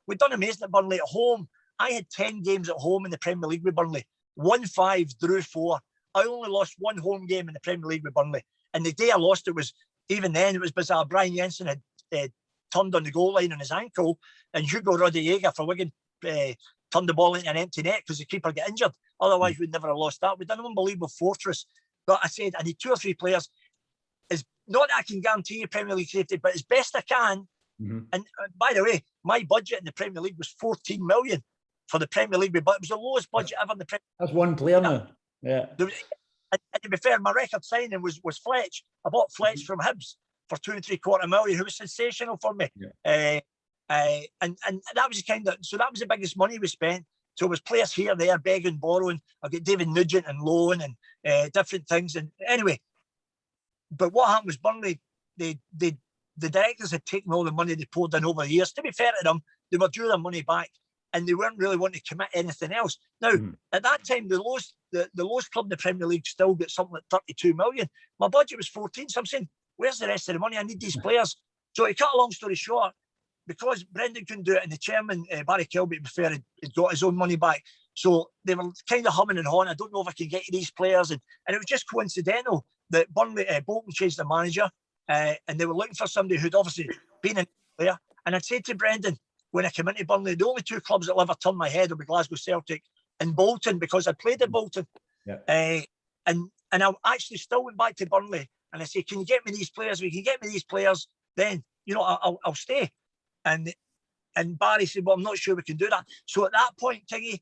S2: We'd done amazing at Burnley at home. I had 10 games at home in the Premier League with Burnley, won 5, drew 4. I only lost 1 home game in the Premier League with Burnley. And the day I lost it was, even then, it was bizarre. Brian Jensen had turned on the goal line on his ankle, and Hugo Rodallega for Wigan turned the ball into an empty net because the keeper got injured. Otherwise, we'd never have lost that. We'd done an unbelievable fortress. But I said, I need 2 or 3 players. It's not that I can guarantee you Premier League safety, but as best I can. And by the way, my budget in the Premier League was 14 million for the Premier League, but it was the lowest budget ever in the Premier League.
S5: That's one player now. Yeah.
S2: And to be fair, my record signing was Fletch. I bought Fletch from Hibs for 2 3/4 million, who was sensational for me. And that was that was the biggest money we spent. So it was players here, there, begging, borrowing. I got David Nugent and loan and different things. And anyway, but what happened was Burnley, the directors had taken all the money they poured in over the years. To be fair to them, they were due their money back, and they weren't really wanting to commit anything else. Now, at that time, the lowest club in the Premier League still got something like 32 million. My budget was 14, so I'm saying, where's the rest of the money? I need these players. So to cut a long story short, because Brendan couldn't do it, and the chairman, Barry Kilby, to be fair, had got his own money back. So they were kind of humming and hawing. I don't know if I can get to these players. And it was just coincidental that Bolton changed the manager, and they were looking for somebody who'd obviously been in there. And I said to Brendan, when I came into Burnley, the only 2 clubs that will ever turn my head will be Glasgow Celtic and Bolton, because I played at Bolton. And I actually still went back to Burnley, and I said, can you get me these players? If you can get me these players, then, I'll stay. And Barry said, well, I'm not sure we can do that. So at that point, Tiggy,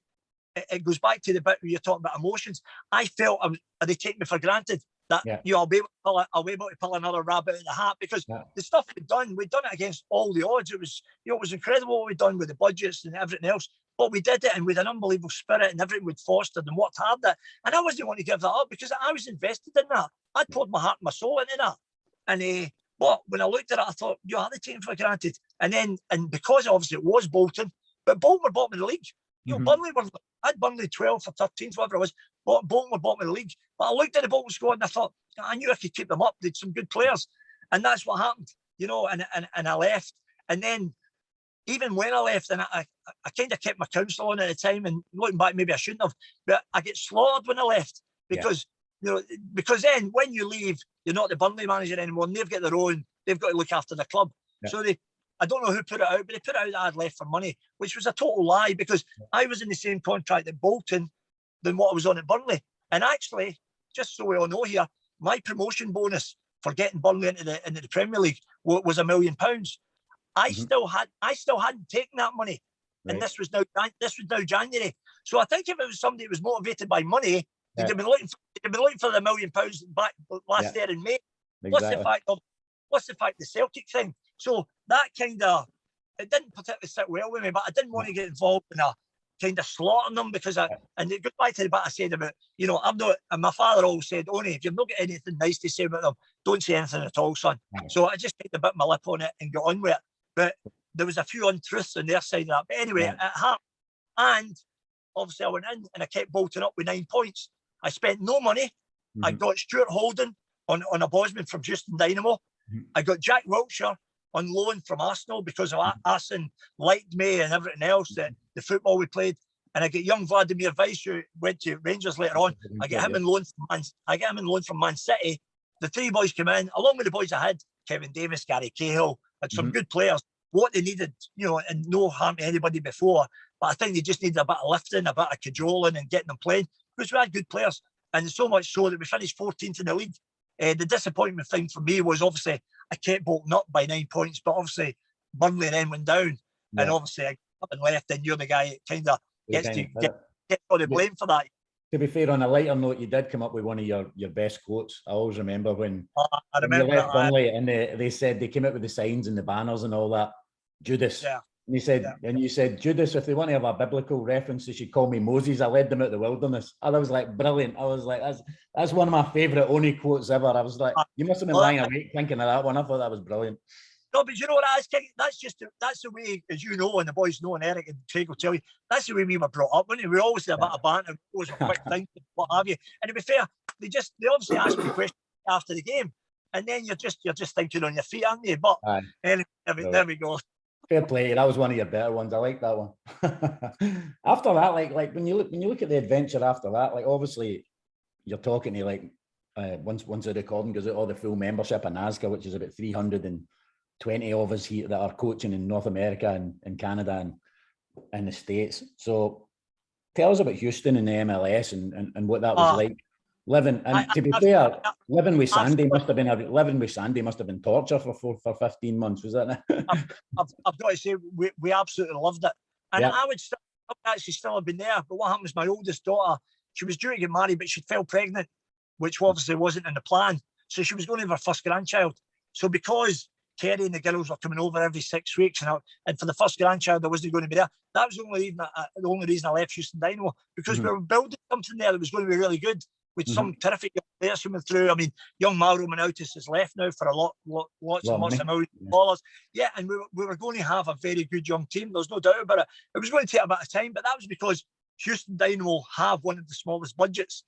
S2: it goes back to the bit where you're talking about emotions. I felt they take me for granted that I'll be able to pull another rabbit out of the hat, because the stuff we'd done it against all the odds. It was it was incredible what we'd done with the budgets and everything else. But we did it, and with an unbelievable spirit, and everything we'd fostered and worked hard at. And I wasn't going to give that up, because I was invested in that. I poured my heart and my soul into that. And but when I looked at it, I thought, are they taking for granted? And because obviously it was Bolton, but Bolton were bottom of the league. Burnley I'd Burnley 12th or 13th, whatever it was. But Bolton were bottom of the league. But I looked at the Bolton squad and I thought, I knew I could keep them up. They'd some good players. And that's what happened, and I left. And then even when I left, and I kind of kept my counsel on at the time, and looking back, maybe I shouldn't have, but I get slaughtered when I left, because you know, because then when you leave, you're not the Burnley manager anymore, and they've got their own, they've got to look after the club. Yeah. So I don't know who put it out, but they put it out that I'd left for money, which was a total lie, because I was in the same contract at Bolton than what I was on at Burnley. And actually, just so we all know here, my promotion bonus for getting Burnley into the Premier League was £1 million. I still hadn't taken that money, and this was now January. So I think if it was somebody who was motivated by money, they'd have been looking for the £1 million back last year in May. Exactly. What's the fact the Celtic thing? So that kind of, it didn't particularly sit well with me, but I didn't want to get involved in a kind of slaughtering them, because and it goes back to the bit I said about, you know, I'm not, and my father always said, Only, if you've not got anything nice to say about them, don't say anything at all, son. So I just kind of bit my lip on it and got on with it. But there was a few untruths on their side of that. But anyway, it happened. And obviously I went in and I kept bolting up with 9 points. I spent no money. I got Stuart Holden on a Bosman from Houston Dynamo. I got Jack Wiltshire on loan from Arsenal because of Arsene liked me and everything else, that the football we played. And I get young Vladimir Weiss, who went to Rangers later on. I get him on loan from Man City. The three boys came in, along with the boys I had, Kevin Davis, Gary Cahill, had some good players. What they needed, you know, and no harm to anybody before, but I think they just needed a bit of lifting, a bit of cajoling and getting them playing, because we had good players. And so much so that we finished 14th in the league. The disappointment thing for me was, obviously, I kept bolting up by 9 points, but obviously Burnley then went down. Yeah. And obviously I got up and left, and you're the guy that kind of gets all the blame for that.
S5: To be fair, on a lighter note, you did come up with one of your best quotes. I always remember when you left Burnley, and they said, they came out with the signs and the banners and all that. Judas. Yeah. And you said, Judas, if they want to have a biblical reference, they should call me Moses. I led them out of the wilderness. And I was like, brilliant. I was like, that's one of my favourite Only quotes ever. I was like, you must have been lying awake thinking of that one. I thought that was brilliant.
S2: No, but you know what, that's the way, as you know, and the boys know, and Eric and Craig will tell you, that's the way we were brought up, wasn't it? We always did a bit of banter, always a quick thing, what have you. And to be fair, they obviously ask me questions after the game, and then you're just thinking on your feet, aren't you? But anyway, there we go.
S5: Fair play. That was one of your better ones. I like that one. After that, like when you look at the adventure after that, like obviously you're talking to like once the recording goes out, all the full membership of NASCA, which is about 320 of us here that are coaching in North America and Canada and the States. So tell us about Houston and the MLS and what that was like. Living, and to be fair, living with Sandy must have been torture for 15 months, was that?
S2: I've got to say, we absolutely loved it, and I would actually still have been there. But what happened was, my oldest daughter, she was due to get married, but she fell pregnant, which obviously wasn't in the plan. So she was going to have her first grandchild. So because Kerry and the girls were coming over every 6 weeks, and for the first grandchild, I wasn't going to be there. That was the only reason I left Houston Dynamo, because we were building something there that was going to be really good, with some terrific young players coming through. I mean, young Mauro Menoutis has left now for lots of $1 million. Yeah, and we were going to have a very good young team. There's no doubt about it. It was going to take a bit of time, but that was because Houston Dynamo have one of the smallest budgets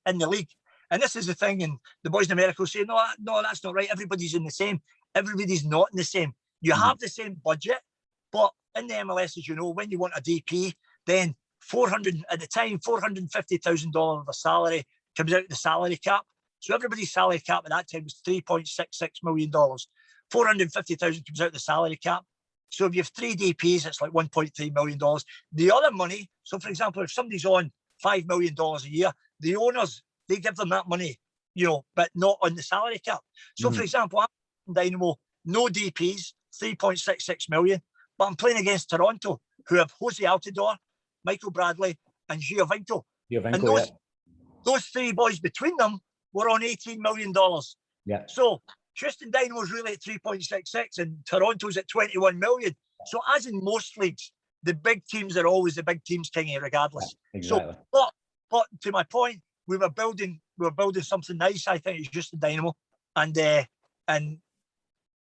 S2: in the league. And this is the thing, and the boys in America will say, no, that's not right. Everybody's in the same. Everybody's not in the same. You have the same budget, but in the MLS, as you know, when you want a DP, then $450,000 of a salary comes out of the salary cap. So everybody's salary cap at that time was $3.66 million. 450,000 comes out of the salary cap. So if you have 3 DPs, it's like $1.3 million. The other money, so for example, if somebody's on $5 million a year, the owners, they give them that money, you know, but not on the salary cap. So for example, I'm Dynamo, no DPs, 3.66 million, but I'm playing against Toronto, who have Jose Altidore, Michael Bradley, and Giovinco. And those 3 boys between them were on $18 million. Yeah. So Houston Dynamo's really at 3.66 and Toronto's at 21 million. So as in most leagues, the big teams are always the big teams, Kingy, regardless. Yeah, exactly. So, but to my point, we were building something nice, I think, it's Houston Dynamo. And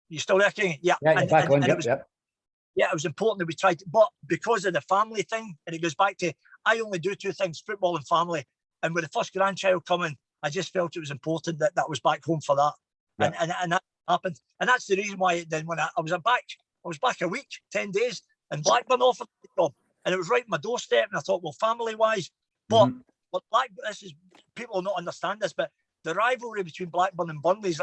S2: you still there, Kingy? Yeah. Yeah, it was important that we tried to, but because of the family thing, and it goes back to, I only do 2 things, football and family. And with the first grandchild coming, I just felt it was important that was back home for that. Yeah. And that happened. And that's the reason why then when I was back a week, 10 days, and Blackburn offered the job. And it was right on my doorstep. And I thought, well, family-wise, but But this is, people will not understand this, but the rivalry between Blackburn and Burnley is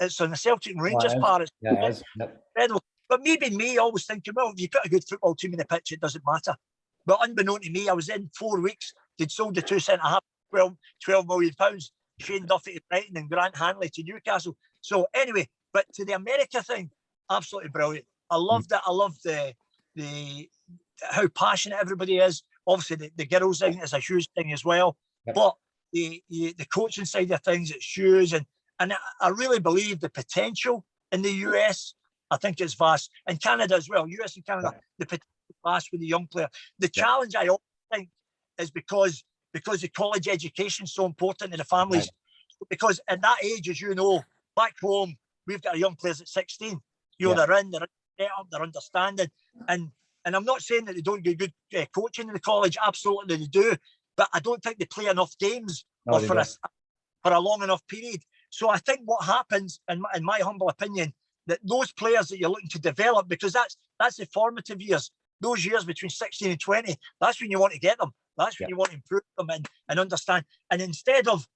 S2: it's on the Celtic and Rangers part. It's incredible. But maybe me always thinking, well, if you put a good football team in the pitch, it doesn't matter. But unbeknown to me, I was in 4 weeks. They'd sold the 2 centre-half, £12 million. Shane Duffy to Brighton and Grant Hanley to Newcastle. So anyway, but to the America thing, absolutely brilliant. I loved it. I loved the how passionate everybody is. Obviously, the girls thing is a huge thing as well. Yep. But the coaching side of things, it's huge. And I really believe the potential in the US, I think it's vast. And Canada as well, US and Canada, the potential is vast with the young player. The challenge, I also think, is because the college education is so important to the families. Right. Because at that age, as you know, back home, we've got young players at 16. You know, they're set up, they're understanding. And I'm not saying that they don't get good coaching in the college. Absolutely, they do. But I don't think they play enough games for a long enough period. So I think what happens, in my humble opinion, that those players that you're looking to develop, because that's the formative years, those years between 16 and 20, that's when you want to get them. That's when you want to improve them and understand. And instead of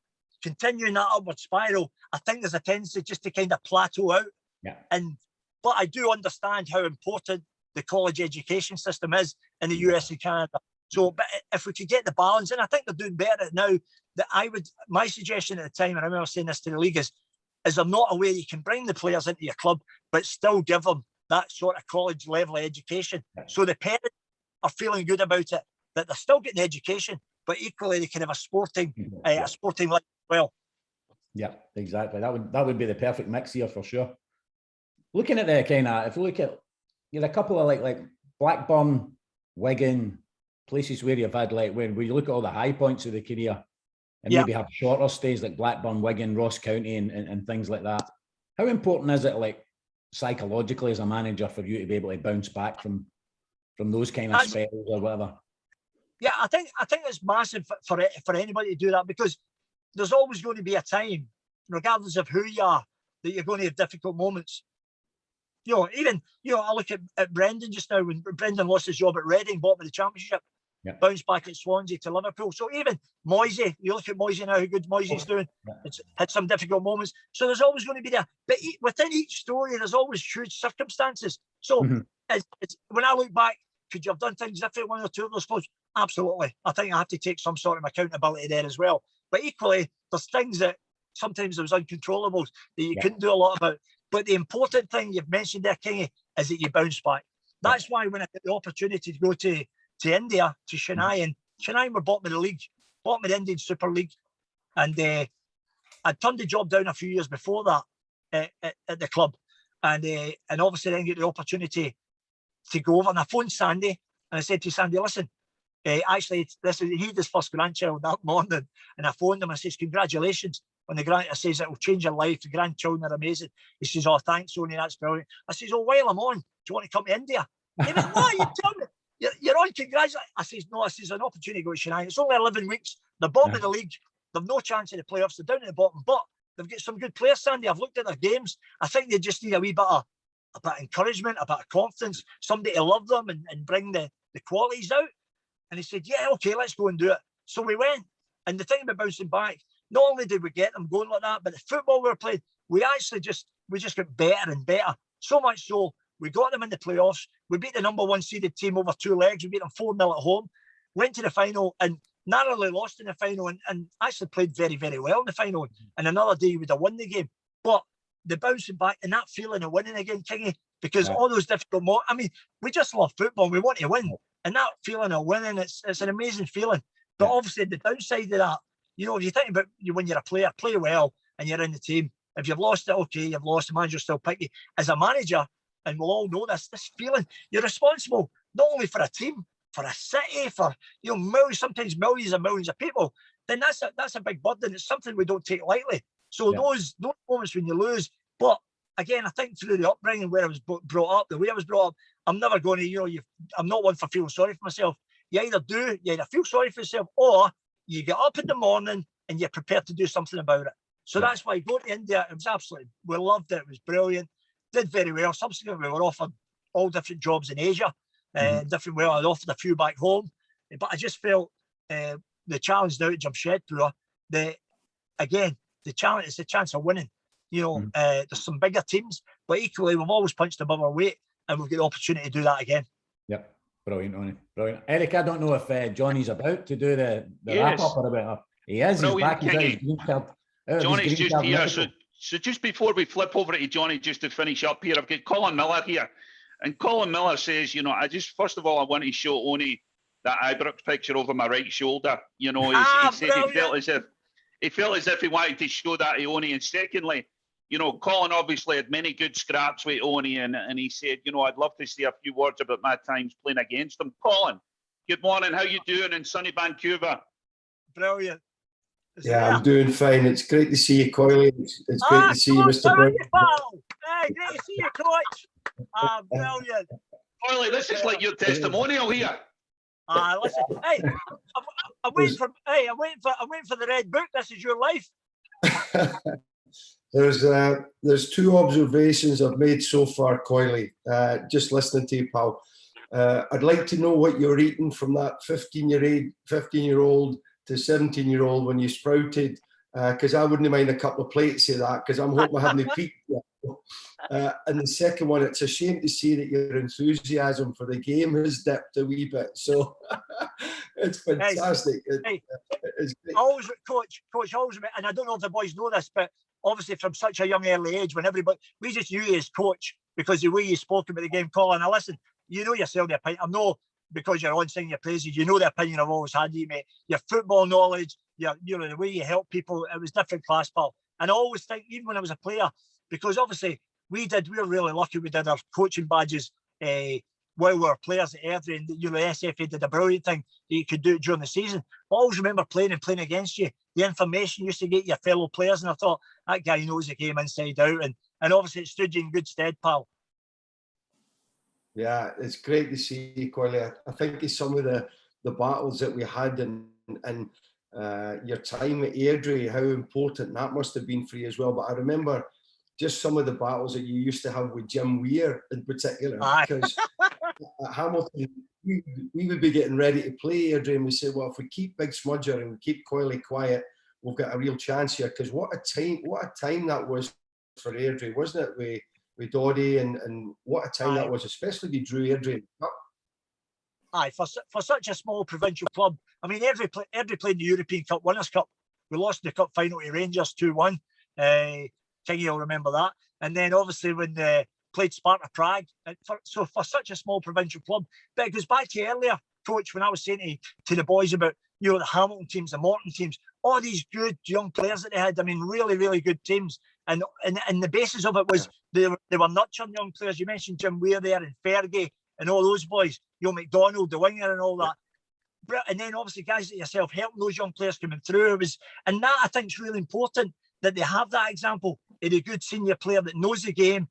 S2: continuing that upward spiral, I think there's a tendency just to kind of plateau out. Yeah. But I do understand how important the college education system is in the US and Canada. So, but if we could get the balance, and I think they're doing better at it now, my suggestion at the time, and I remember saying this to the league, is there not a way you can bring the players into your club, but still give them that sort of college level of education? So the parents are feeling good about it, that they're still getting education, but equally they can have a sporting life as well. Yeah,
S5: exactly. That would be the perfect mix here for sure. Looking at the kind of, if we look at, a couple of like Blackburn, Wigan, places where you've had when you look at all the high points of the career, and maybe have shorter stays like Blackburn, Wigan, Ross County, and things like that. How important is it, like psychologically as a manager, for you to be able to bounce back from those kind of spells or whatever?
S2: Yeah, I think it's massive for anybody to do that, because there's always going to be a time, regardless of who you are, that you're going to have difficult moments. I look at Brendan just now, when Brendan lost his job at Reading, bottom of the Championship, bounced back at Swansea to Liverpool. So even Moisey, you look at Moisey now, how good Moisey's doing. It's had some difficult moments. So there's always going to be there. But within each story, there's always huge circumstances. So it's, when I look back, could you have done things different, one or two of those clubs? Absolutely. I think I have to take some sort of accountability there as well. But equally, there's things that sometimes there was uncontrollables that you couldn't do a lot about. But the important thing you've mentioned there, Kingy, is that you bounce back. That's why when I get the opportunity to go to India, to Chennai, and Chennai were bottom of the league, bottom of the Indian Super League. And I'd turned the job down a few years before that at the club. And obviously then get the opportunity to go over. And I phoned Sandy, and I said to Sandy, listen, actually, he had his first grandchild that morning. And I phoned him, and I says, congratulations. When I says it will change your life, the grandchildren are amazing. He says, oh, thanks, Sony, that's brilliant. I says, oh, while I'm on, do you want to come to India? He went, what? You tell me, you're on, congratulations. I says, no, I says, an opportunity to go to Chennai. It's only 11 weeks. They're bottom of the league. They've no chance in the playoffs. They're down at the bottom, but they've got some good players, Sandy. I've looked at their games. I think they just need a wee bit of encouragement, a bit of confidence, somebody to love them and bring the qualities out. And he said, yeah, okay, let's go and do it. So we went. And the thing about bouncing back, not only did we get them going like that, but the football we were playing, we just got better and better. So much so, we got them in the playoffs. We beat the number one seeded team over 2 legs. We beat them 4-0 at home. Went to the final and narrowly lost in the final, and actually played very, very well in the final. And another day we'd have won the game. But the bouncing back and that feeling of winning again, Kingy, because all those difficult moments, I mean, we just love football. We want to win. And that feeling of winning, it's an amazing feeling. But obviously the downside of that, if you think about you when you're a player, play well and you're in the team. If you've lost it, okay, you've lost, the manager still pick you. As a manager, and we'll all know this feeling, you're responsible not only for a team, for a city, for millions, sometimes millions and millions of people. Then that's a big burden. It's something we don't take lightly. So those moments when you lose, but again, I think through the upbringing where I was brought up, the way I was brought up, I'm never going to, I'm not one for feeling sorry for myself. You either feel sorry for yourself, or you get up in the morning and you're prepared to do something about it. So that's why going to India, it was absolutely, we loved it. It was brilliant. Did very well. Subsequently, we were offered all different jobs in Asia, different. Well, I offered a few back home, but I just felt the challenge now at Jamshedpur, again, the challenge is the chance of winning. You know, there's some bigger teams, but equally we've always punched above our weight, and we've got the opportunity to do that again.
S5: Yep, brilliant, Tony. Brilliant. Eric, I don't know if Johnny's about to do the wrap up or about. He is.
S1: Brilliant,
S5: he's back. He's green card.
S1: Johnny's just here. So just before we flip over to Johnny, just to finish up here, I've got Colin Miller here. And Colin Miller says, you know, first of all, I want to show Oni that Ibrox picture over my right shoulder. You know, he said he felt as if he wanted to show that to Oni. And secondly, you know, Colin obviously had many good scraps with Oni, and he said, you know, I'd love to say a few words about my times playing against him. Colin, good morning. How you doing in sunny Vancouver?
S2: Brilliant.
S6: I'm doing fine. It's great to see you, Coyle. It's great to see you, Mr. Brown.
S2: Hey, great to see you, coach. Brilliant.
S1: Coyle, this is like your testimonial here.
S2: Listen, hey, I'm waiting for the red book. This is your life.
S6: There's two observations I've made so far, Coyle. Just listening to you, pal. I'd like to know what you're eating from that 15-year-old to 17-year-old when you sprouted, because I wouldn't mind a couple of plates of that, because I'm hoping I haven't peaked yet. And the second one, it's a shame to see that your enthusiasm for the game has dipped a wee bit. So it's fantastic. It's
S2: always, coach, always, and I don't know if the boys know this, but obviously from such a young early age, when we just knew you as coach because the way you spoke about the game, Colin. Now listen, you know yourself the opinion. I know because you're on singing your praises, you know the opinion I've always had you, mate. Your football knowledge, you know, the way you help people, it was different class, pal. And I always think, even when I was a player, because obviously we were really lucky we did our coaching badges while we were players at Airdrie, and you know, the SFA did a brilliant thing that you could do it during the season. But I always remember playing against you. The information you used to get your fellow players, and I thought, that guy knows the game inside out, and obviously it stood you in good stead, pal.
S6: Yeah, it's great to see you, Coyle. I think it's some of the battles that we had and your time at Airdrie, how important that must have been for you as well. But I remember just some of the battles that you used to have with Jim Weir in particular, because at Hamilton, we would be getting ready to play Airdrie, and we say, well, if we keep Big Smudger and we keep Coyle quiet, we've got a real chance here. Because what a time that was for Airdrie, wasn't it? With Doddy, and what a time that was, especially with Drew Airdrie.
S2: Aye, for such a small provincial club. I mean, every played the European Cup Winners' Cup. We lost the cup final to Rangers 2-1. Kingy will remember that. And then obviously when they played Sparta Prague. So for such a small provincial club, but it goes back to earlier, coach, when I was saying to the boys about, you know, the Hamilton teams, the Morton teams, all these good young players that they had. I mean, really, really good teams. And the basis of it was they were nurturing young players. You mentioned Jim Weir there and Fergie and all those boys, you know, McDonald, the winger and all that. And then obviously guys like yourself helping those young players coming through. And that I think is really important, that they have that example of a good senior player that knows the game.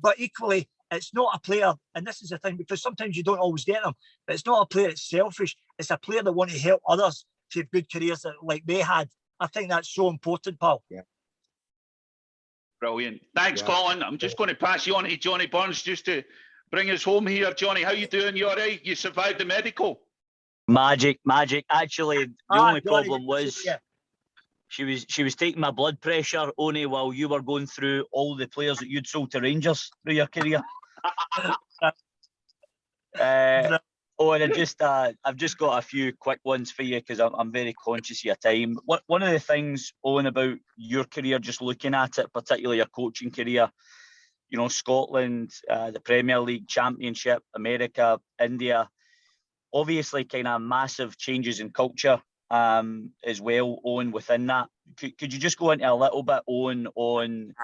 S2: But equally, it's not a player, and this is the thing, because sometimes you don't always get them, but it's not a player that's selfish. It's a player that wants to help others to have good careers like they had. I think that's so important, pal.
S6: Yeah.
S1: Brilliant. Thanks, Colin. I'm just going to pass you on to Johnny Burns just to bring us home here. Johnny, how you doing? You all right? You survived the medical?
S7: Magic. Actually, the only problem was she was taking my blood pressure only while you were going through all the players that you'd sold to Rangers through your career. And I've just got a few quick ones for you because I'm very conscious of your time. One of the things, Owen, about your career, just looking at it, particularly your coaching career, you know, Scotland, the Premier League, Championship, America, India, obviously kind of massive changes in culture as well, Owen, within that. Could you just go into a little bit, Owen, on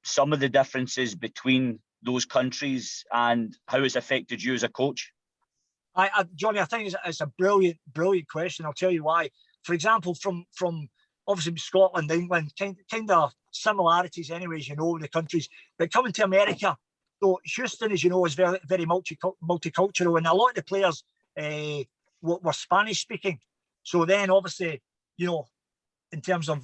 S7: some of the differences between those countries and how it's affected you as a coach?
S2: Johnny, I think it's a brilliant question. I'll tell you why. For example, from obviously Scotland, England, kind of similarities anyways, you know, the countries. But coming to America, so Houston, as you know, is very, very multicultural, and a lot of the players were Spanish speaking. So then obviously, you know, in terms of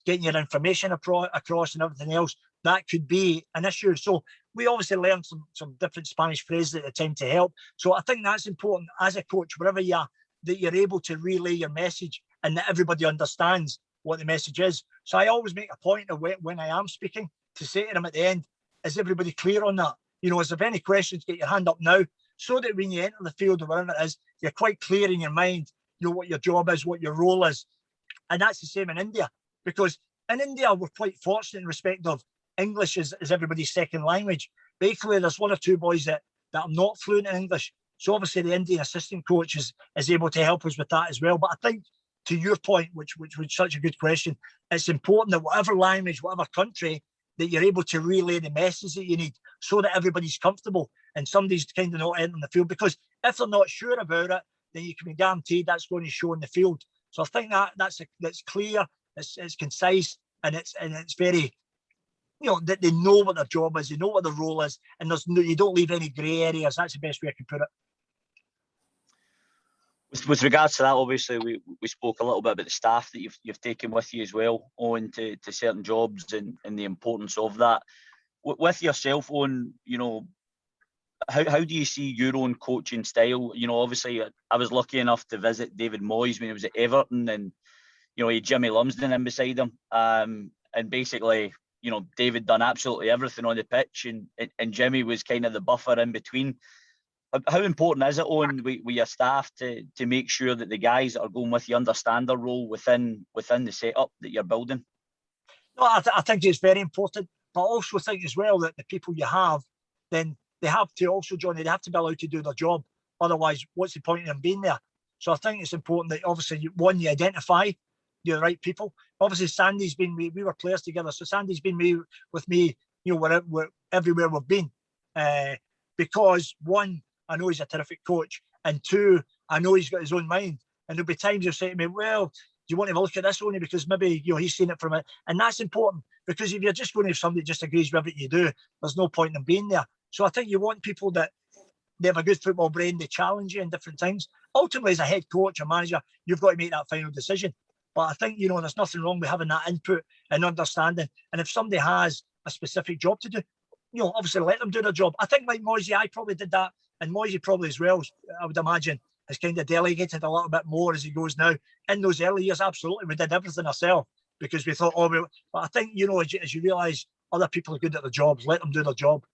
S2: getting your information across and everything else, that could be an issue. So we obviously learned some different Spanish phrases at the time to help. So I think that's important as a coach, wherever you that you're able to relay your message and that everybody understands what the message is. So I always make a point of when I am speaking to say to them at the end, is everybody clear on that? You know, is there any questions, get your hand up now, so that when you enter the field or whatever it is, you're quite clear in your mind, you know, what your job is, what your role is. And that's the same in India, because in India, we're quite fortunate in respect of English is everybody's second language. But equally, there's one or two boys that are not fluent in English. So obviously the Indian assistant coach is able to help us with that as well. But I think to your point, which was such a good question, it's important that whatever language, whatever country, that you're able to relay the message that you need so that everybody's comfortable and somebody's kind of not entering the field. Because if they're not sure about it, then you can be guaranteed that's going to show in the field. So I think that's clear, it's concise, and it's very, you know, that they know what their job is, they know what their role is, and you don't leave any grey areas. That's the best way I can put it.
S7: With regards to that, obviously, we spoke a little bit about the staff that you've taken with you as well, Owen, to certain jobs and the importance of that. With yourself, Owen, you know, how do you see your own coaching style? You know, obviously, I was lucky enough to visit David Moyes when he was at Everton, and you know, he had Jimmy Lumsden in beside him, and basically, you know, David done absolutely everything on the pitch, and Jimmy was kind of the buffer in between. How important is it, Owen, with your staff to make sure that the guys that are going with you understand their role within the setup that you're building?
S2: No, I think it's very important, but I also think as well that the people you have, then they have to also, Johnny, they have to be allowed to do their job. Otherwise, what's the point of them being there? So I think it's important that obviously, you identify the right people. Obviously, Sandy's been, we were players together, so Sandy's been with me, you know, everywhere we've been. Because one, I know he's a terrific coach, and two, I know he's got his own mind. And there'll be times he'll say to me, well, do you want to have a look at this, only because maybe, you know, he's seen it from it. And that's important, because if you're just going to have somebody that just agrees with everything you do, there's no point in them being there. So I think you want people that they have a good football brain, they challenge you in different things. Ultimately, as a head coach or manager, you've got to make that final decision. But I think, you know, there's nothing wrong with having that input and understanding. And if somebody has a specific job to do, you know, obviously let them do their job. I think like Moisey, I probably did that. And Moisey probably as well, I would imagine, has kind of delegated a little bit more as he goes now. In those early years, absolutely, we did everything ourselves because we thought, but I think, you know, as you realise other people are good at their jobs, let them do their job.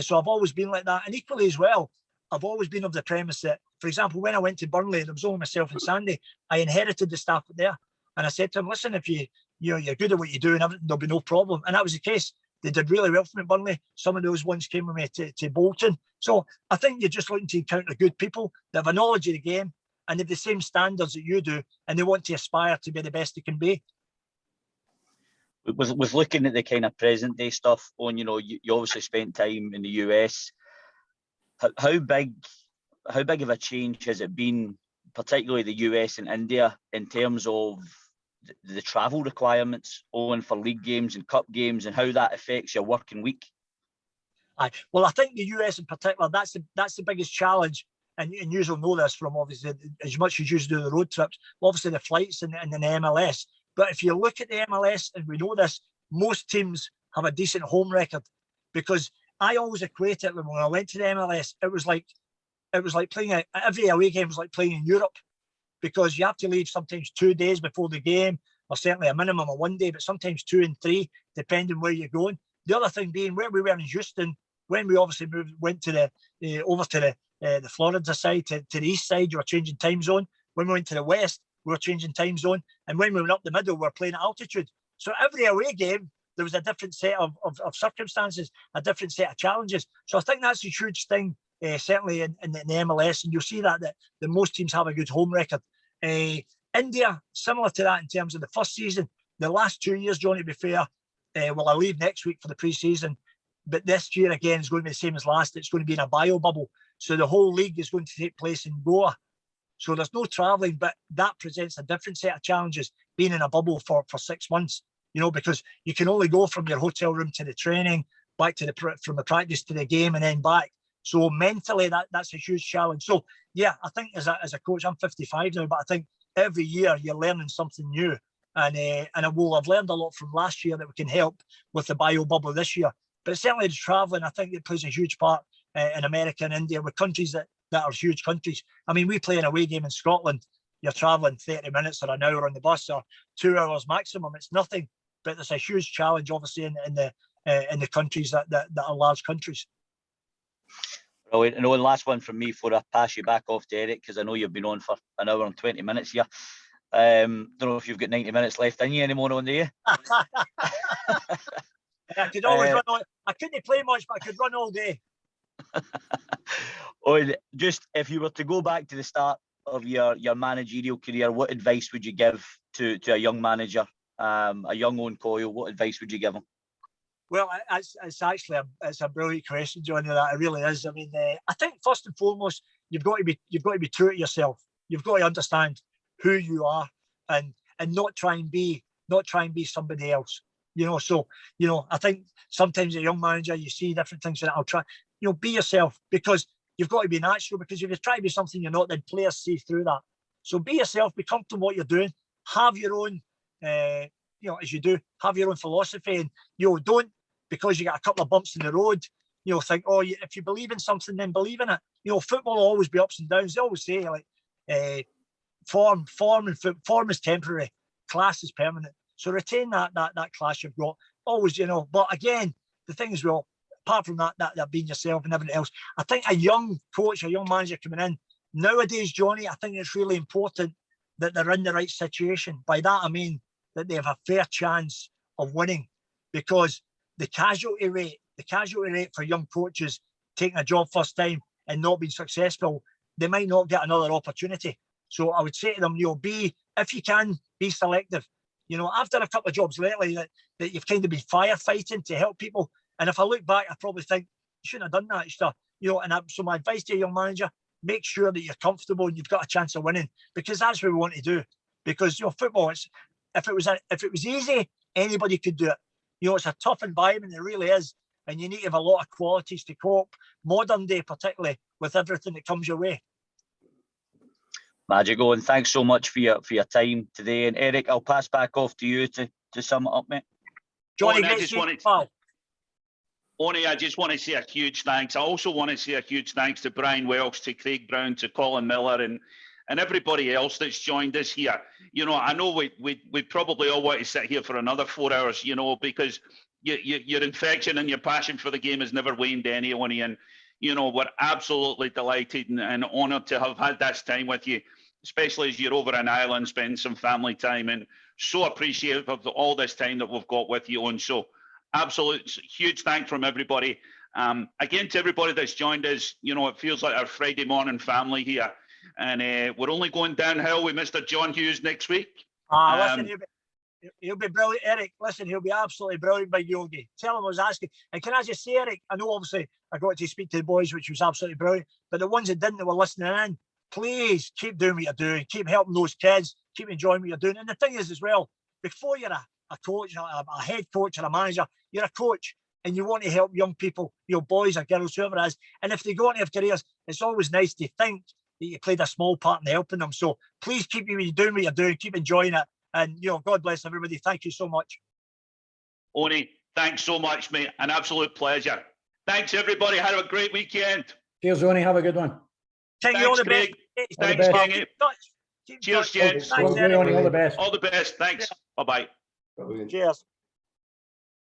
S2: So I've always been like that. And equally as well, I've always been of the premise that, for example, when I went to Burnley, there was only myself and Sandy. I inherited the staff there. And I said to him, listen, if you're good at what you do and everything, there'll be no problem. And that was the case. They did really well for me at Burnley. Some of those ones came with me to Bolton. So I think you're just looking to encounter good people that have a knowledge of the game and have the same standards that you do, and they want to aspire to be the best they can be.
S7: Was looking at the kind of present day stuff on, you know, you obviously spent time in the US. How big of a change has it been, particularly the US and India, in terms of the travel requirements, Owen, for league games and cup games, and how that affects your working week?
S2: Well, I think the US in particular, that's the biggest challenge, and you will know this from obviously as much as you do the road trips, obviously the flights and the MLS. But if you look at the MLS, and we know this, most teams have a decent home record, because I always equate it when I went to the MLS, it was like playing every away game was like playing in Europe, because you have to leave sometimes 2 days before the game, or certainly a minimum of 1 day, but sometimes 2 and 3, depending where you're going. The other thing being, where we were in Houston, when we obviously went to over to the Florida side, to the east side, you were changing time zone. When we went to the west, we were changing time zone. And when we went up the middle, we were playing at altitude. So every away game, there was a different set of circumstances, a different set of challenges. So I think that's a huge thing, certainly in the MLS. And you'll see that the most teams have a good home record. India, similar to that in terms of the first season. The last 2 years, Johnny, to be fair, well, I leave next week for the pre-season. But this year, again, is going to be the same as last. It's going to be in a bio bubble. So the whole league is going to take place in Goa. So there's no travelling, but that presents a different set of challenges, being in a bubble for 6 months, you know, because you can only go from your hotel room to the training, back to from the practice to the game, and then back. So mentally, that's a huge challenge. So, yeah, I think as a coach, I'm 55 now, but I think every year you're learning something new. And I've learned a lot from last year that we can help with the bio bubble this year. But certainly the travelling, I think it plays a huge part in America and India, with countries that are huge countries. I mean, we play an away game in Scotland, you're travelling 30 minutes or an hour on the bus or 2 hours maximum. It's nothing, but there's a huge challenge, obviously, in the countries that are large countries.
S7: Brilliant. And one last one from me before I pass you back off to Eric, because I know you've been on for an hour and 20 minutes here. Don't know if you've got 90 minutes left in you anymore on the air.
S2: I could always run on. I couldn't play much, but I could run all day.
S7: Just if you were to go back to the start of your managerial career, what advice would you give to a young manager, a young Owen Coyle? What advice would you give him?
S2: Well, it's actually a brilliant question, Johnny. That it really is. I mean, I think first and foremost, you've got to be true to yourself. You've got to understand who you are and not try and be somebody else. So I think sometimes a young manager, you see different things that I'll try. Be yourself, because you've got to be natural. Because if you try to be something you're not, then players see through that. So be yourself. Be comfortable with what you're doing. Have your own, as you do, have your own philosophy, and don't, because you got a couple of bumps in the road, think, if you believe in something, then believe in it. Football will always be ups and downs. They always say form is temporary, class is permanent. So retain that class you've got always, But again, the thing is, well, apart from that being yourself and everything else, I think a young coach, a young manager coming in nowadays, Johnny, I think it's really important that they're in the right situation. By that I mean that they have a fair chance of winning, because the casualty rate for young coaches taking a job first time and not being successful, they might not get another opportunity. So I would say to them, if you can, be selective. I've done a couple of jobs lately that you've kind of been firefighting to help people. And if I look back, I probably think you shouldn't have done that. So my advice to a young manager, make sure that you're comfortable and you've got a chance of winning, because that's what we want to do. Because football, if it was easy, anybody could do it. It's a tough environment, it really is, and you need to have a lot of qualities to cope, modern day particularly, with everything that comes your way.
S7: Magic, Owen. Thanks so much for your time today. And Eric, I'll pass back off to you to sum it up, mate.
S2: Johnny,
S1: I just want to say a huge thanks. I also want to say a huge thanks to Brian Welsh, to Craig Brown, to Colin Miller, and everybody else that's joined us here. I know we probably all want to sit here for another 4 hours, because your infection and your passion for the game has never waned anyone. And, we're absolutely delighted and honoured to have had this time with you, especially as you're over in Ireland, spending some family time, and so appreciative of all this time that we've got with you. And so absolute huge thanks from everybody. Again, to everybody that's joined us, it feels like our Friday morning family here. And we're only going downhill with Mr. John Hughes next week.
S2: Listen, he'll be brilliant, Eric. Listen, he'll be absolutely brilliant by Yogi. Tell him I was asking. And can I just say, Eric, I know obviously I got to speak to the boys, which was absolutely brilliant, but the ones that didn't, that were listening in, please keep doing what you're doing. Keep helping those kids. Keep enjoying what you're doing. And the thing is as well, before you're a coach, a head coach or a manager, you're a coach, and you want to help young people, boys or girls, whoever it is. And if they go on to have careers, it's always nice to think that you played a small part in helping them. So please keep doing what you're doing, keep enjoying it. And, God bless everybody. Thank you so much.
S1: Oni, thanks so much, mate. An absolute pleasure. Thanks, everybody. Have a great weekend.
S5: Cheers, Oni. Have a good one.
S2: Thank you all the best.
S1: Thanks, King.
S2: Cheers,
S1: gents.
S5: All the best.
S1: All the best. Thanks. Bye-bye.
S2: Cheers.